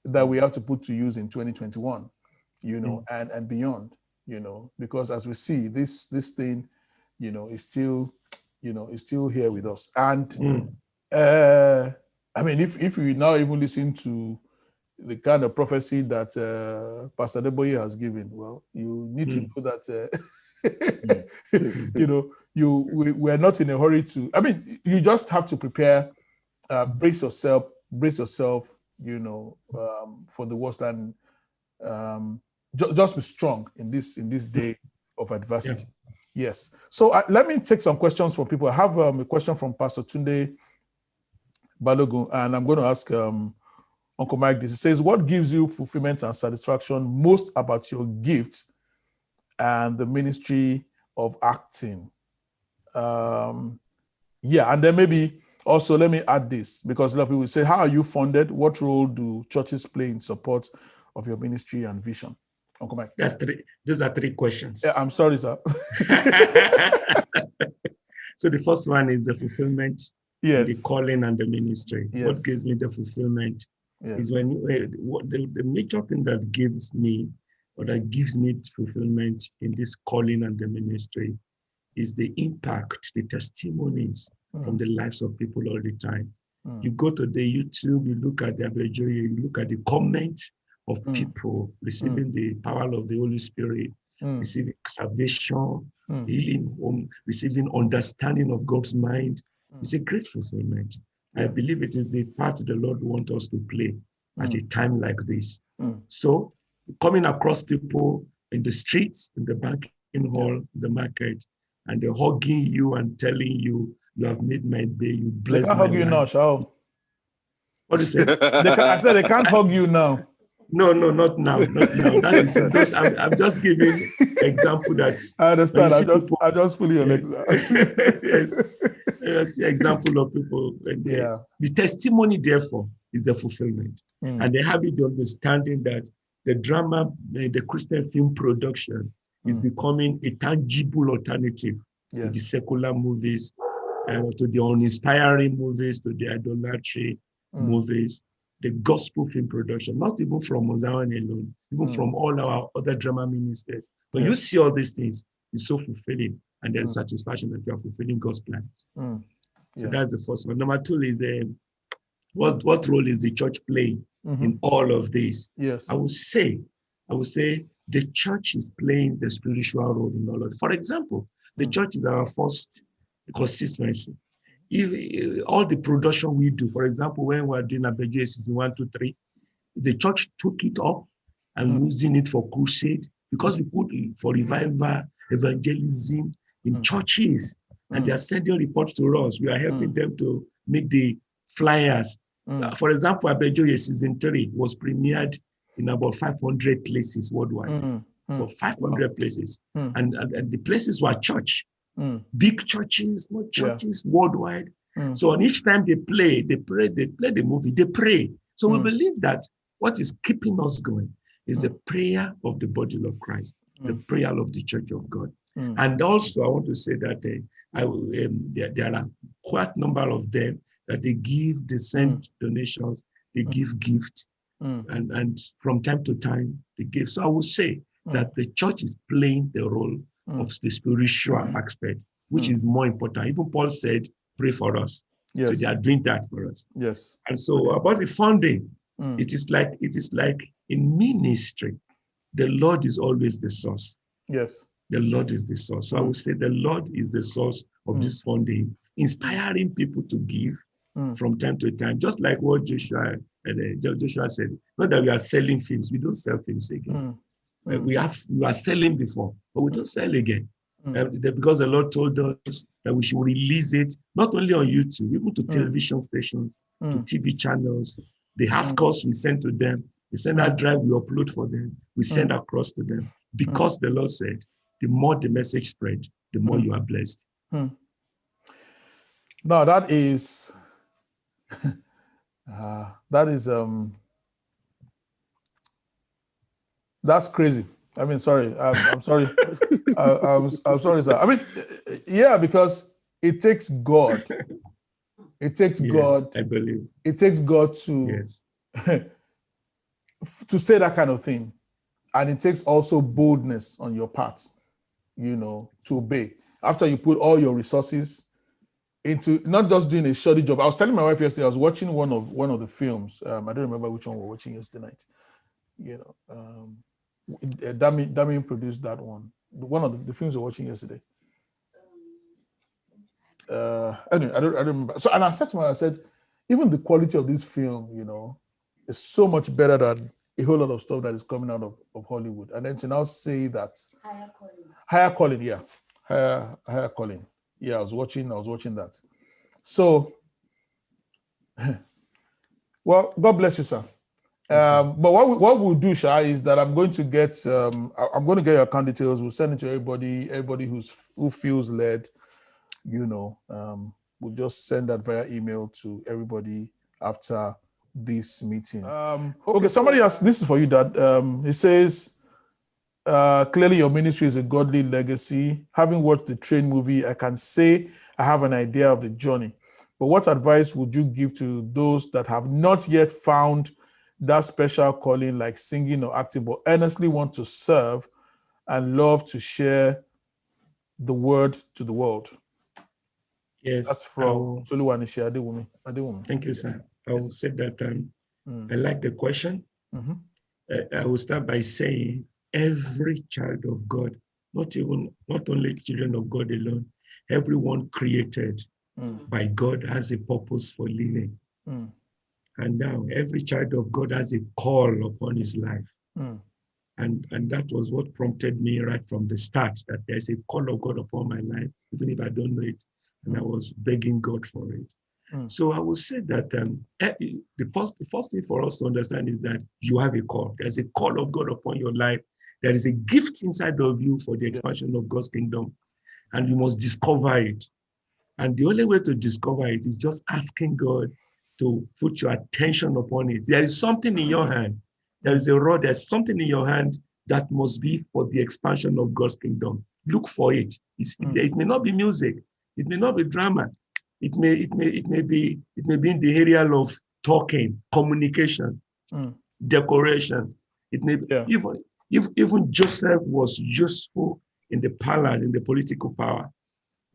that we have to put to use in 2021, and beyond, because as we see this thing, is still, is still here with us. And I mean, if we now even listen to the kind of prophecy that Pastor Deboye has given, well, you need to know that, we're not in a hurry to, I mean, you just have to prepare, brace yourself, for the worst, and just be strong in this day of adversity. Yeah. Yes. So let me take some questions from people. I have a question from Pastor Tunde Balogun, and I'm going to ask Uncle Mike this. It says, what gives you fulfillment and satisfaction most about your gift and the ministry of acting? And then maybe also let me add this, because a lot of people say, how are you funded? What role do churches play in support of your ministry and vision? Uncle Mike. Those are three questions. Yeah, I'm sorry, sir. So the first one is the fulfillment, the calling and the ministry. Yes. What gives me the fulfillment is when the major thing that gives me, or that gives me fulfillment in this calling and the ministry, is the impact, the testimonies from the lives of people all the time. You go to the YouTube, you look at the Bamiloye, you look at the comments of people receiving the power of the Holy Spirit, receiving salvation, healing, receiving understanding of God's mind. It's a great fulfillment. I believe it is the part the Lord wants us to play at a time like this. So coming across people in the streets, in the banking hall, the market, and they're hugging you and telling you, you have made my day, you bless my life. They can't hug you now, Shao. What do you say? I said they can't hug you now. No, not now. That is, I'm just giving example that I understand. I just fully understand. Yes, example of people. The testimony, therefore, is the fulfillment, and they have the understanding that the drama, the Christian film production, is becoming a tangible alternative to the secular movies, to the uninspiring movies, to the idolatry movies. The gospel film production, not even from Mozawan alone, even from all our other drama ministers. When you see all these things, it's so fulfilling, and there's satisfaction that you are fulfilling God's plans. So that's the first one. Number two is what role is the church playing in all of this? Yes, I would say the church is playing the spiritual role in all of it. For example, the church is our first consistency. If all the production we do, for example, when we're doing Abejoye season 1, 2, 3, the church took it up and using it for crusade, because we put it for revival, evangelism in churches, and they are sending reports to us. We are helping them to make the flyers. For example, Abejoye season 3 was premiered in about 500 places worldwide, for 500 places, and the places were church. Big churches, small churches worldwide. So on each time they play the movie, they pray. So we believe that what is keeping us going is the prayer of the body of Christ, the prayer of the church of God. And also I want to say that there are quite a number of them that they send donations, they give gifts, and from time to time they give. So I would say that the church is playing the role of the spiritual aspect, which is more important. Even Paul said, pray for us. Yes. So they are doing that for us. Yes. And so about the funding, it is like in ministry, the Lord is always the source. Yes. The Lord is the source. So I would say the Lord is the source of this funding, inspiring people to give from time to time, just like what Joshua said. Not that we are selling films, we don't sell films again. We are selling before, but we don't sell again. Because the Lord told us that we should release it, not only on YouTube, even to television stations, to TV channels. They ask us, we send to them. They send our drive, we upload for them. We send across to them. Because the Lord said, the more the message spread, the more you are blessed. Now that is That's crazy. I mean, sorry. I'm sorry. I'm sorry, sir. I mean, yeah, because it takes God. It takes Yes, God. I believe. It takes God to Yes. to say that kind of thing, and it takes also boldness on your part, to obey. After you put all your resources into not just doing a shoddy job. I was telling my wife yesterday. I was watching one of the films. I don't remember which one we were watching yesterday night. Dami produced that one. One of the films we were watching yesterday. Anyway, I don't remember. So, and I said to myself, I said, even the quality of this film, is so much better than a whole lot of stuff that is coming out of Hollywood. And then to now say that higher calling, yeah, higher calling. Yeah, I was watching that. So, well, God bless you, sir. But what we'll do, Sha, is that I'm going to get your account details. We'll send it to everybody who feels led. We'll just send that via email to everybody after this meeting. Okay, somebody asked, this is for you, Dad. It says, clearly your ministry is a godly legacy. Having watched the Train movie, I can say I have an idea of the journey. But what advice would you give to those that have not yet found that special calling like singing or acting, but earnestly want to serve and love to share the word to the world? Yes. That's from Soluwanishi Adewumi. Thank you, sir. I will say that I like the question. Mm-hmm. I will start by saying every child of God, not only children of God alone, everyone created by God has a purpose for living. And now every child of God has a call upon his life. And that was what prompted me right from the start, that there's a call of God upon my life, even if I don't know it. And I was begging God for it. So I will say that the first thing for us to understand is that you have a call. There's a call of God upon your life. There is a gift inside of you for the expansion of God's kingdom. And you must discover it. And the only way to discover it is just asking God to put your attention upon it. There is something in your hand. There is a rod. There's something in your hand that must be for the expansion of God's kingdom. Look for it. It may not be music. It may not be drama. It may be in the area of talking, communication, decoration. It may be, even Joseph was useful in the palace, in the political power.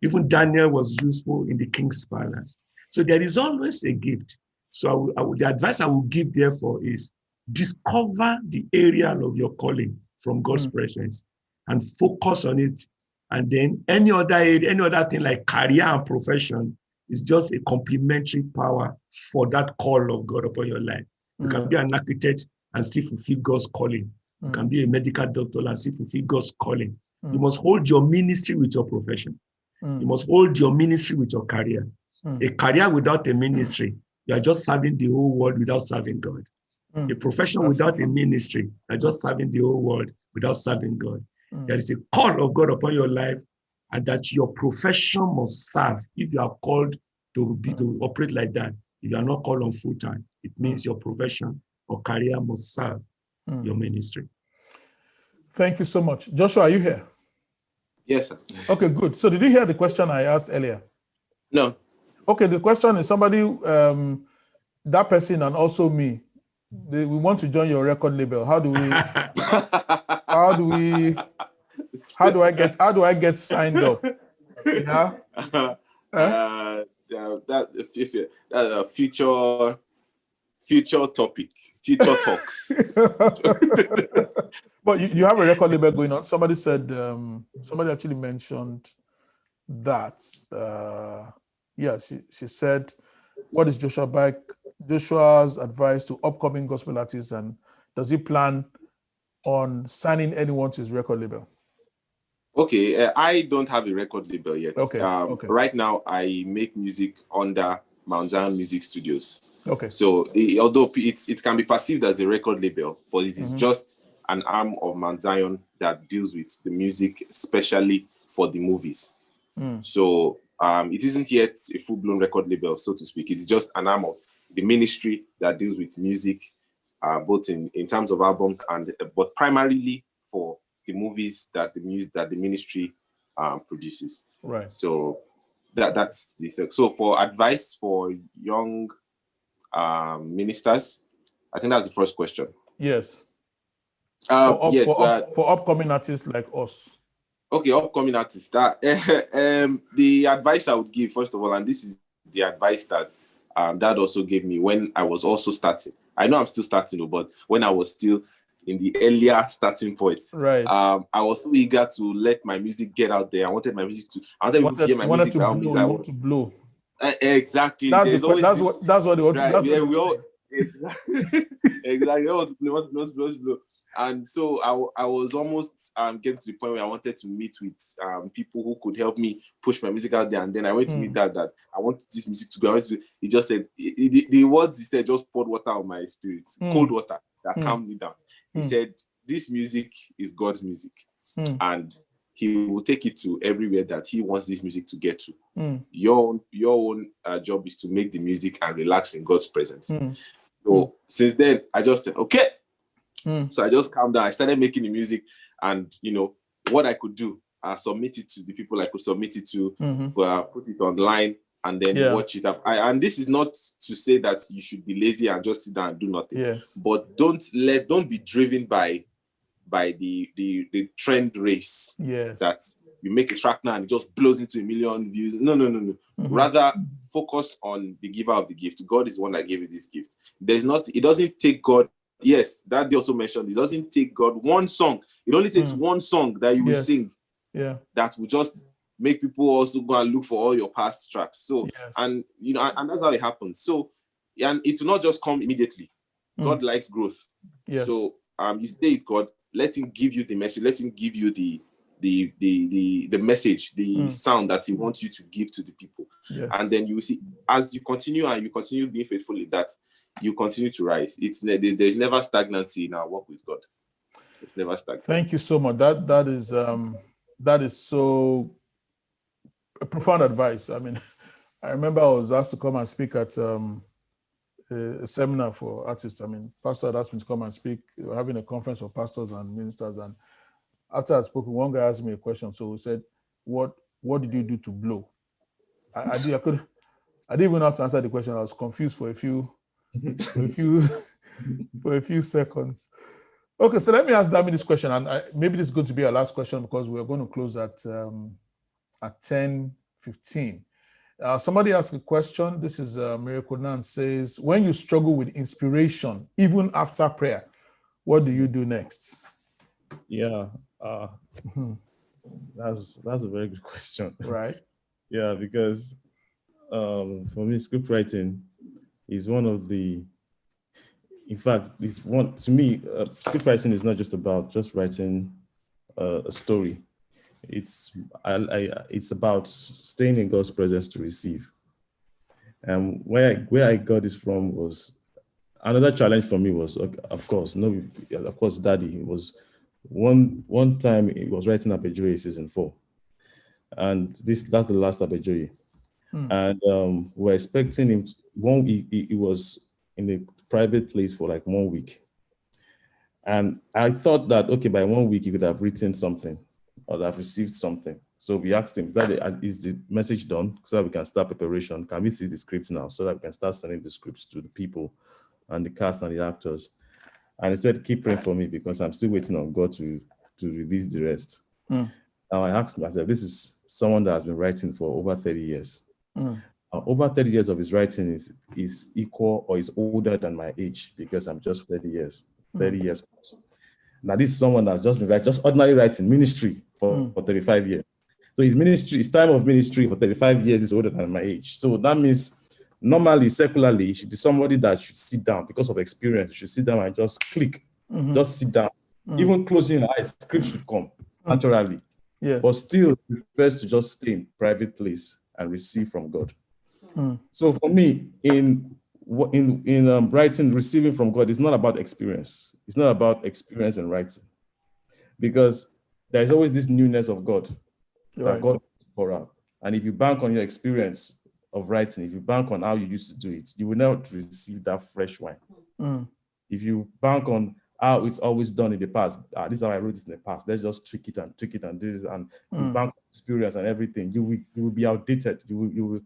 Even Daniel was useful in the king's palace. So there is always a gift. So the advice I will give therefore is discover the area of your calling from God's presence and focus on it. And then any other thing like career and profession is just a complementary power for that call of God upon your life. You can be an architect and still fulfill God's calling. You can be a medical doctor and still fulfill God's calling. You must hold your ministry with your profession. You must hold your ministry with your career. A career without a ministry, you are just serving the whole world without serving God. A profession without a ministry, you are just serving the whole world without serving God. There is a call of God upon your life, and that your profession must serve. If you are called to operate like that, if you are not called on full time, it means your profession or career must serve your ministry. Thank you so much. Joshua, are you here? Yes, sir. Okay, good. So did you hear the question I asked earlier? No. Okay, the question is somebody, that person and also me, we want to join your record label. How do I get signed up? Yeah. That's a future topic, future talks. But you have a record label going on. Somebody said, somebody actually mentioned that. She said, what is Joshua's advice to upcoming gospel artists, and does he plan on signing anyone to his record label? Okay, I don't have a record label yet. Okay. Right now, I make music under Mount Zion Music Studios. Okay. So although it can be perceived as a record label, but it is just an arm of Mount Zion that deals with the music, especially for the movies. So it isn't yet a full-blown record label, so to speak. It's just an arm of the ministry that deals with music both in terms of albums and but primarily for the movies that the ministry produces. Right. So that's the so for advice for young ministers, I think that's the first question. Yes. Yes. For upcoming artists like us. Okay, upcoming artists. That the advice I would give, first of all, and this is the advice that Dad also gave me when I was also starting. I know I'm still starting, but when I was still in the earlier starting point, right? I was so eager to let my music get out there. I wanted my music to. I wanted people to hear my music. To blow. You want to blow. Exactly. That's what they want to. That's what we all. Exactly. Exactly. We want to blow. And so I was almost getting to the point where I wanted to meet with people who could help me push my music out there. And then I went to meet Dad that I want this music to go. He just said, the words he said just poured water on my spirit, cold water that calmed me down. He said, this music is God's music. And he will take it to everywhere that he wants this music to get to. Your own job is to make the music and relax in God's presence. So since then, I just said, okay. So I just calmed down. I started making the music, and what I could do, I submit it to the people I could submit it to, put it online, and then watch it up. And this is not to say that you should be lazy and just sit down and do nothing. Yes. But don't be driven by the trend race. Yes. That you make a track now and it just blows into 1 million views. No. Rather focus on the giver of the gift. God is the one that gave you this gift. It doesn't take God. Yes, that they also mentioned. It doesn't take God one song. It only takes one song that you will sing. Yeah. That will just make people also go and look for all your past tracks. So and that's how it happens. So and it will not just come immediately. God likes growth. Yes. So you stay with God, let him give you the message, let him give you the message, the sound that he wants you to give to the people. Yes. And then you will see as you continue being faithful in that, you continue to rise. There's never stagnancy in our work with God. It's never stagnant. Thank you so much. That is so profound advice. I mean, I remember I was asked to come and speak at a seminar for artists. I mean, pastor had asked me to come and speak. We were having a conference of pastors and ministers, and after I spoke, one guy asked me a question. So he said, "What did you do to blow?" I didn't even know how to answer the question. I was confused for a few seconds. Okay, so let me ask Dami this question, and maybe this is going to be our last question because we're going to close at 10:15. Somebody asked a question. This is Miracle Nan says, when you struggle with inspiration, even after prayer, what do you do next? Yeah, that's a very good question. Right. Yeah, because for me, script writing is one of the. In fact, to me, script writing is not just about writing a story. It's about staying in God's presence to receive. And where I got this from was another challenge for me was, of course, Daddy. It was one time he was writing Abejoye season 4, and that's the last Abejoye. And we're expecting him. He was in a private place for like 1 week, and I thought that by 1 week he could have written something or have received something. So we asked him, is the message done so that we can start preparation? Can we see the scripts now so that we can start sending the scripts to the people and the cast and the actors? And he said, keep praying for me because I'm still waiting on God to release the rest. Now I asked him, I said, this is someone that has been writing for over 30 years. Over 30 years of his writing is equal or is older than my age because I'm just 30 years. Now this is someone that's just been writing, just ordinary writing, ministry for 35 years. So his time of ministry for 35 years is older than my age. So that means normally, secularly, it should be somebody that should sit down because of experience. You should sit down and just click, just sit down. Even closing your eyes, script should come naturally. Yes. But still prefers to just stay in private place and receive from God. So for me, in writing, receiving from God, it's not about experience. It's not about experience in writing, because there's always this newness of God that God pour out. And if you bank on your experience of writing, if you bank on how you used to do it, you will not receive that fresh wine. If you bank on how it's always done in the past, this is how I wrote this in the past, let's just tweak it and this, and you bank on experience and everything, you will be outdated. You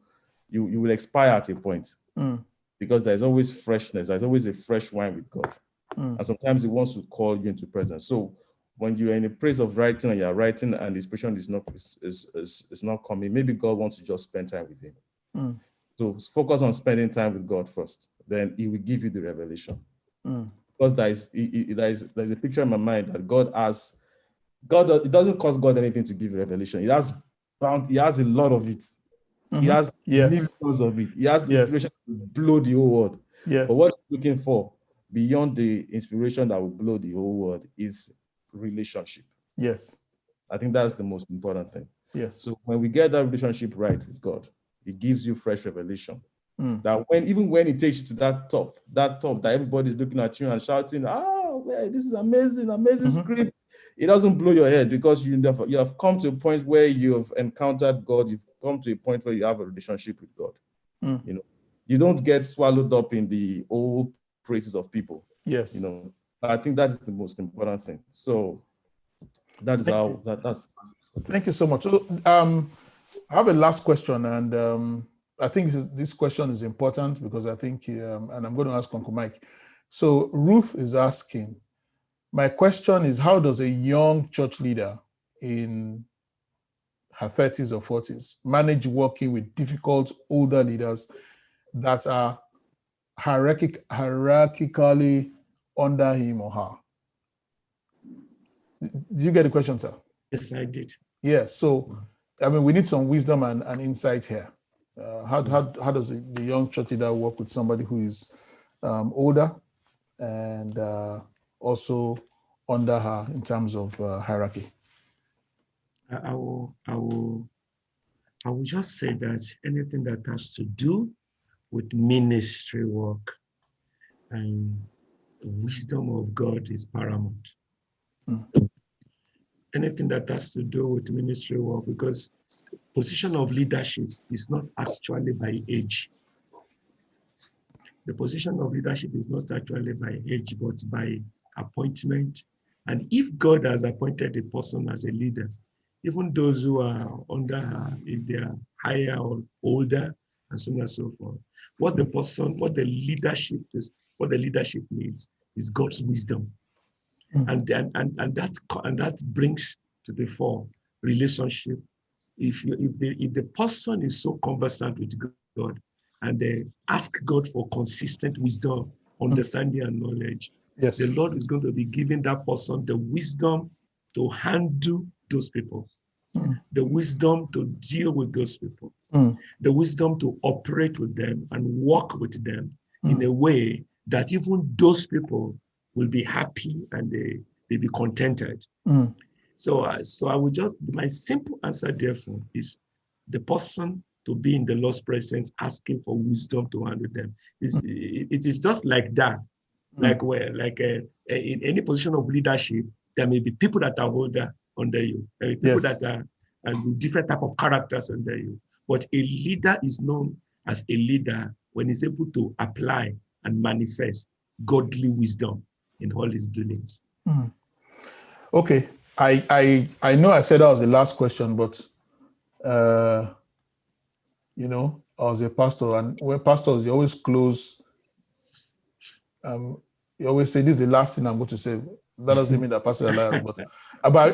will expire at a point, because there's always freshness. There's always a fresh wine with God, and sometimes He wants to call you into presence. So when you're in a place of writing and you're writing and the inspiration is not coming, maybe God wants to just spend time with Him. So focus on spending time with God first, then He will give you the revelation. Because there's a picture in my mind that it doesn't cost God anything to give revelation. He has a lot of it. He has millions of it. He has inspiration to blow the whole world. But what he's looking for beyond the inspiration that will blow the whole world is relationship. Yes. I think that's the most important thing. Yes. So when we get that relationship right with God, it gives you fresh revelation. That even when He takes you to that top that everybody's looking at you and shouting, this is amazing script. It doesn't blow your head, because you have come to a point where you have encountered God. You've come to a point where you have a relationship with God. You don't get swallowed up in the old praises of people. Yes. I think that is the most important thing. So that is that's. Thank you so much. So, I have a last question, and I think this question is important, because I think, and I'm going to ask Uncle Mike. So Ruth is asking, my question is, how does a young church leader in her 30s or 40s manage working with difficult older leaders that are hierarchically under him or her? Did you get the question, sir? Yes, I did. Yeah. So, we need some wisdom and insight here. How does the young church leader work with somebody who is older and also under her in terms of hierarchy? I will just say that anything that has to do with ministry work and the wisdom of God is paramount. Anything that has to do with ministry work, because position of leadership is not actually by age. The position of leadership is not actually by age, but by appointment. And if God has appointed a person as a leader, even those who are under her, if they are higher or older, and so on and so forth, what the leadership needs is God's wisdom. And that brings to the fore relationship. If the person is so conversant with God, and they ask God for consistent wisdom, understanding, and knowledge, the Lord is going to be giving that person the wisdom to handle those people, the wisdom to deal with those people, the wisdom to operate with them and work with them in a way that even those people will be happy and they be contented. So I would just, my simple answer therefore is the person to be in the Lord's presence asking for wisdom to handle them. It is just like that. In any position of leadership, there may be people that are older under you. There may be people that are with different type of characters under you. But a leader is known as a leader when he's able to apply and manifest godly wisdom in all his dealings. Okay. I know I said that was the last question, but I was a pastor, and when pastors, you always close. You always say, this is the last thing I'm going to say. That doesn't mean that pastors are liars, but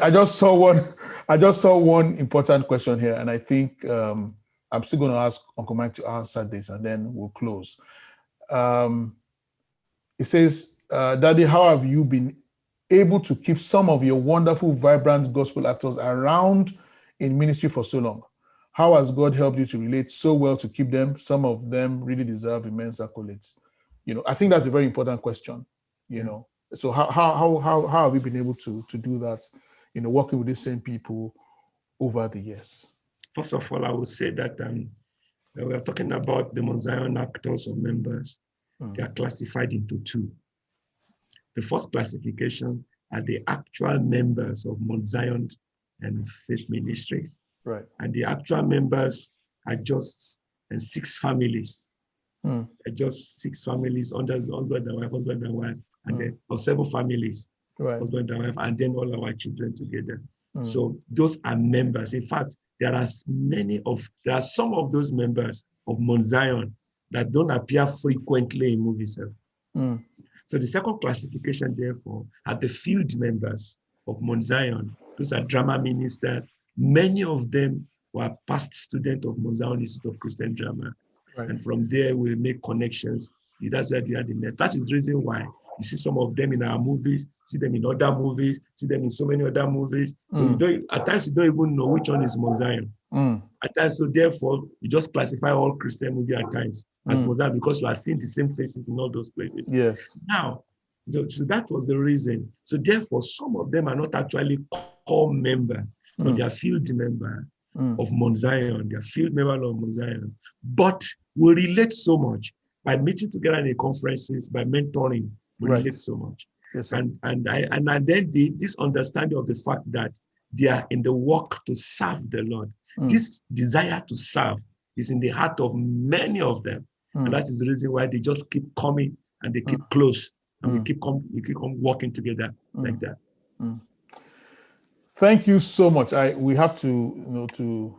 I just saw one important question here, and I think I'm still going to ask Uncle Mike to answer this, and then we'll close. It says, Daddy, how have you been able to keep some of your wonderful, vibrant gospel actors around in ministry for so long? How has God helped you to relate so well to keep them? Some of them really deserve immense accolades. I think that's a very important question. So how have we been able to do that? Working with the same people over the years. First of all, I would say that we are talking about the Mount Zion actors or members. They are classified into two. The first classification are the actual members of Mount Zion and Faith Ministry. Right. And the actual members are just 6 families. Just 6 families under the husband and wife, and then or 7 families, Right. husband and wife, and then all our children together. Mm. So those are members. In fact, there are some of those members of Mount Zion that don't appear frequently in movies. Mm. So the second classification, therefore, are the field members of Mount Zion. Those are drama ministers. Many of them were past students of Mount Zion Institute of Christian Drama. Right. And from there, we make connections. That's why they are the net. That is the reason why you see some of them in our movies, see them in other movies, see them in so many other movies. So at times, you don't even know which one is Mount Zion. At times, so therefore, you just classify all Christian movies at times as Mount Zion because you are seeing the same faces in all those places. Yes. Now, so that was the reason. So therefore, some of them are not actually core member, but they are field member of Mount Zion. They are field member of Mount Zion. But we relate so much by meeting together in the conferences, by mentoring. We relate so much. Yes, sir. And then this understanding of the fact that they are in the work to serve the Lord. This desire to serve is in the heart of many of them. And that is the reason why they just keep coming and they keep close. And we keep on working together like that. Thank you so much. We have to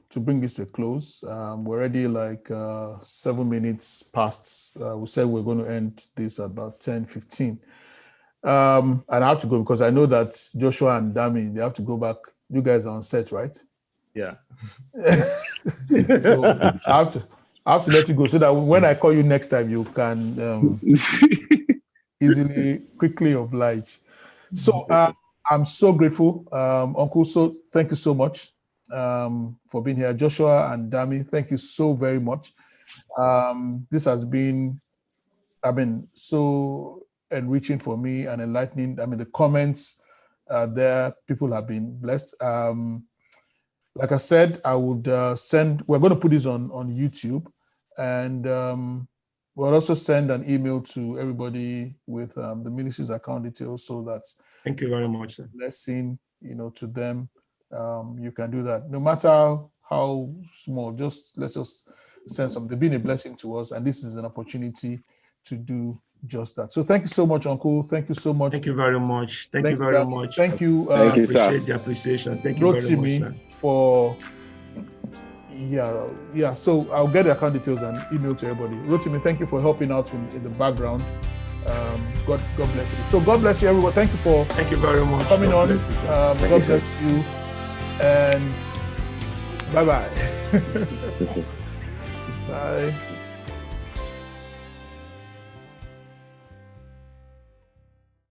to bring this to a close. We're already like 7 minutes past. We said we're going to end this at about 10:15. And I have to go because I know that Joshua and Dami, they have to go back. You guys are on set, right? Yeah. So I have to let you go so that when I call you next time, you can quickly oblige. So I'm so grateful, Uncle. So thank you so much for being here. Joshua and Dami, thank you so very much. This has been, so enriching for me and enlightening. The comments there, people have been blessed. Like I said, I would we're going to put this on YouTube, and we'll also send an email to everybody with the ministry's account details so that thank you very much, sir. Blessing, to them. You can do that. No matter how small, let's just send something. They've been a blessing to us, and this is an opportunity to do just that. So thank you so much, Uncle. Thank you so much. Thank you very much. Thank you very much. Thank you. Thank you, sir. Appreciate the appreciation. Thank you very much, sir. So I'll get the account details and email to everybody. Rotimi, thank you for helping out in the background. God bless you. So God bless you, everyone. Thank you very much coming God on. Bless you, God bless you, and bye-bye. Bye.